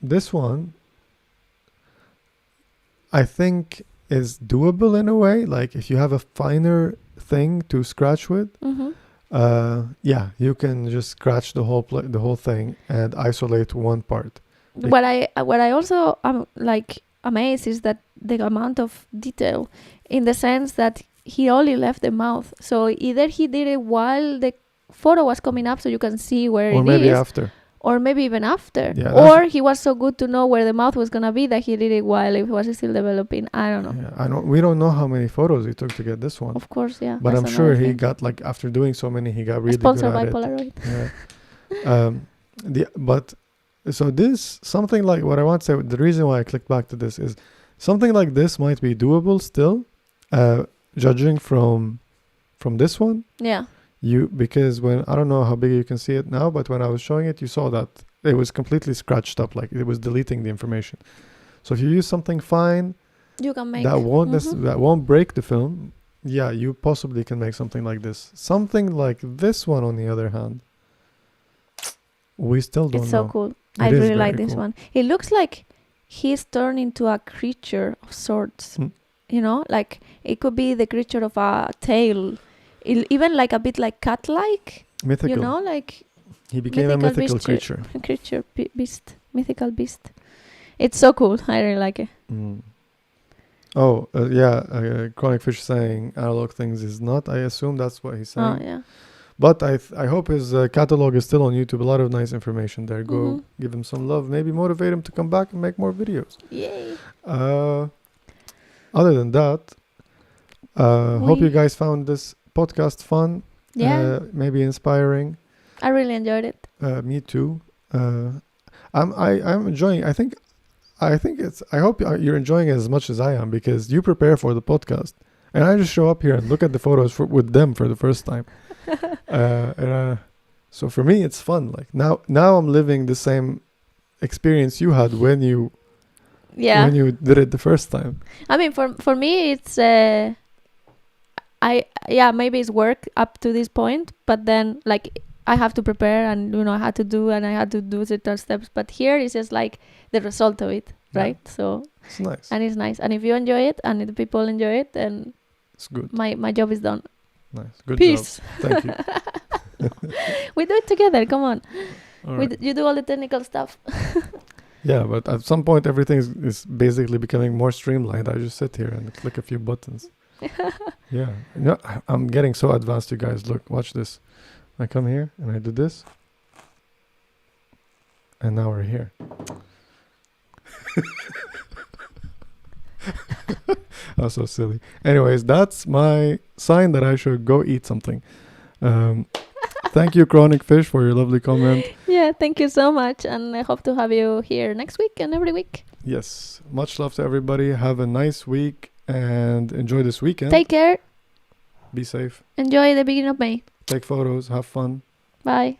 A: this one, I think, is doable in a way. Like, if you have a finer thing to scratch with, yeah, you can just scratch the whole thing and isolate one part.
B: What I also am like amazed is that the amount of detail, in the sense that he only left the mouth. So either he did it while the photo was coming up, so you can see where it is,
A: or maybe after,
B: or maybe even after,
A: Yeah,
B: or he was so good to know where the mouth was gonna be that he did it while it was still developing. I don't know.
A: Yeah, we don't know how many photos he took to get this one.
B: Of course, yeah.
A: But
B: that's
A: I'm sure
B: another
A: he
B: thing.
A: got, like, after doing so many, he got really
B: Sponsored
A: good
B: by
A: at
B: Polaroid.
A: it. Yeah. But so this, something like what I want to say, the reason why I clicked back to this is something like this might be doable still, judging from this one.
B: Yeah.
A: Because when, I don't know how big you can see it now, but when I was showing it, you saw that it was completely scratched up, like it was deleting the information. So if you use something fine,
B: You can make
A: that won't break the film, yeah, you possibly can make something like this. Something like this one, on the other hand, we still don't know.
B: It's so cool.
A: It
B: I
A: is
B: really like
A: very
B: this
A: cool.
B: one. It looks like he's turned into a creature of sorts. You know, like it could be the creature of a tail, even like a bit like cat-like.
A: Mythical.
B: You know, like
A: He became a mythical
B: mythical
A: creature.
B: beast, mythical beast. It's so cool. I really like it.
A: Oh, yeah. Chronic Fish saying analog things is not. I assume that's what he's saying.
B: Oh yeah.
A: But I hope his catalog is still on YouTube. A lot of nice information there. Go give him some love. Maybe motivate him to come back and make more videos.
B: Yay.
A: Other than that, hope you guys found this podcast fun.
B: Yeah.
A: Maybe inspiring.
B: I really enjoyed it.
A: Me too. I'm enjoying. I think it's. I hope you're enjoying it as much as I am, because you prepare for the podcast, and I just show up here and look at the photos with them for the first time. So for me, it's fun. Like now I'm living the same experience you had when you did it the first time.
B: I mean, for me, it's maybe it's work up to this point, but then like I have to prepare, and I had to do certain steps. But here it's just like the result of it, right? So
A: it's nice,
B: and it's nice. And if you enjoy it, and if the people enjoy it, then
A: it's good.
B: My job is done.
A: Nice, good
B: Peace.
A: job. Thank you.
B: We do it together. Come on,
A: All right.
B: you do all the technical stuff.
A: Yeah, but at some point everything is basically becoming more streamlined. I just sit here and click a few buttons. Yeah, I'm getting so advanced, you guys. Look, watch this. I come here and I do this. And now we're here. Oh, so silly. Anyways, that's my sign that I should go eat something. Thank you, Chronic Fish, for your lovely comment.
B: Yeah, thank you so much. And I hope to have you here next week and every week.
A: Yes. Much love to everybody. Have a nice week and enjoy this weekend.
B: Take care.
A: Be safe.
B: Enjoy the beginning of May.
A: Take photos. Have fun.
B: Bye.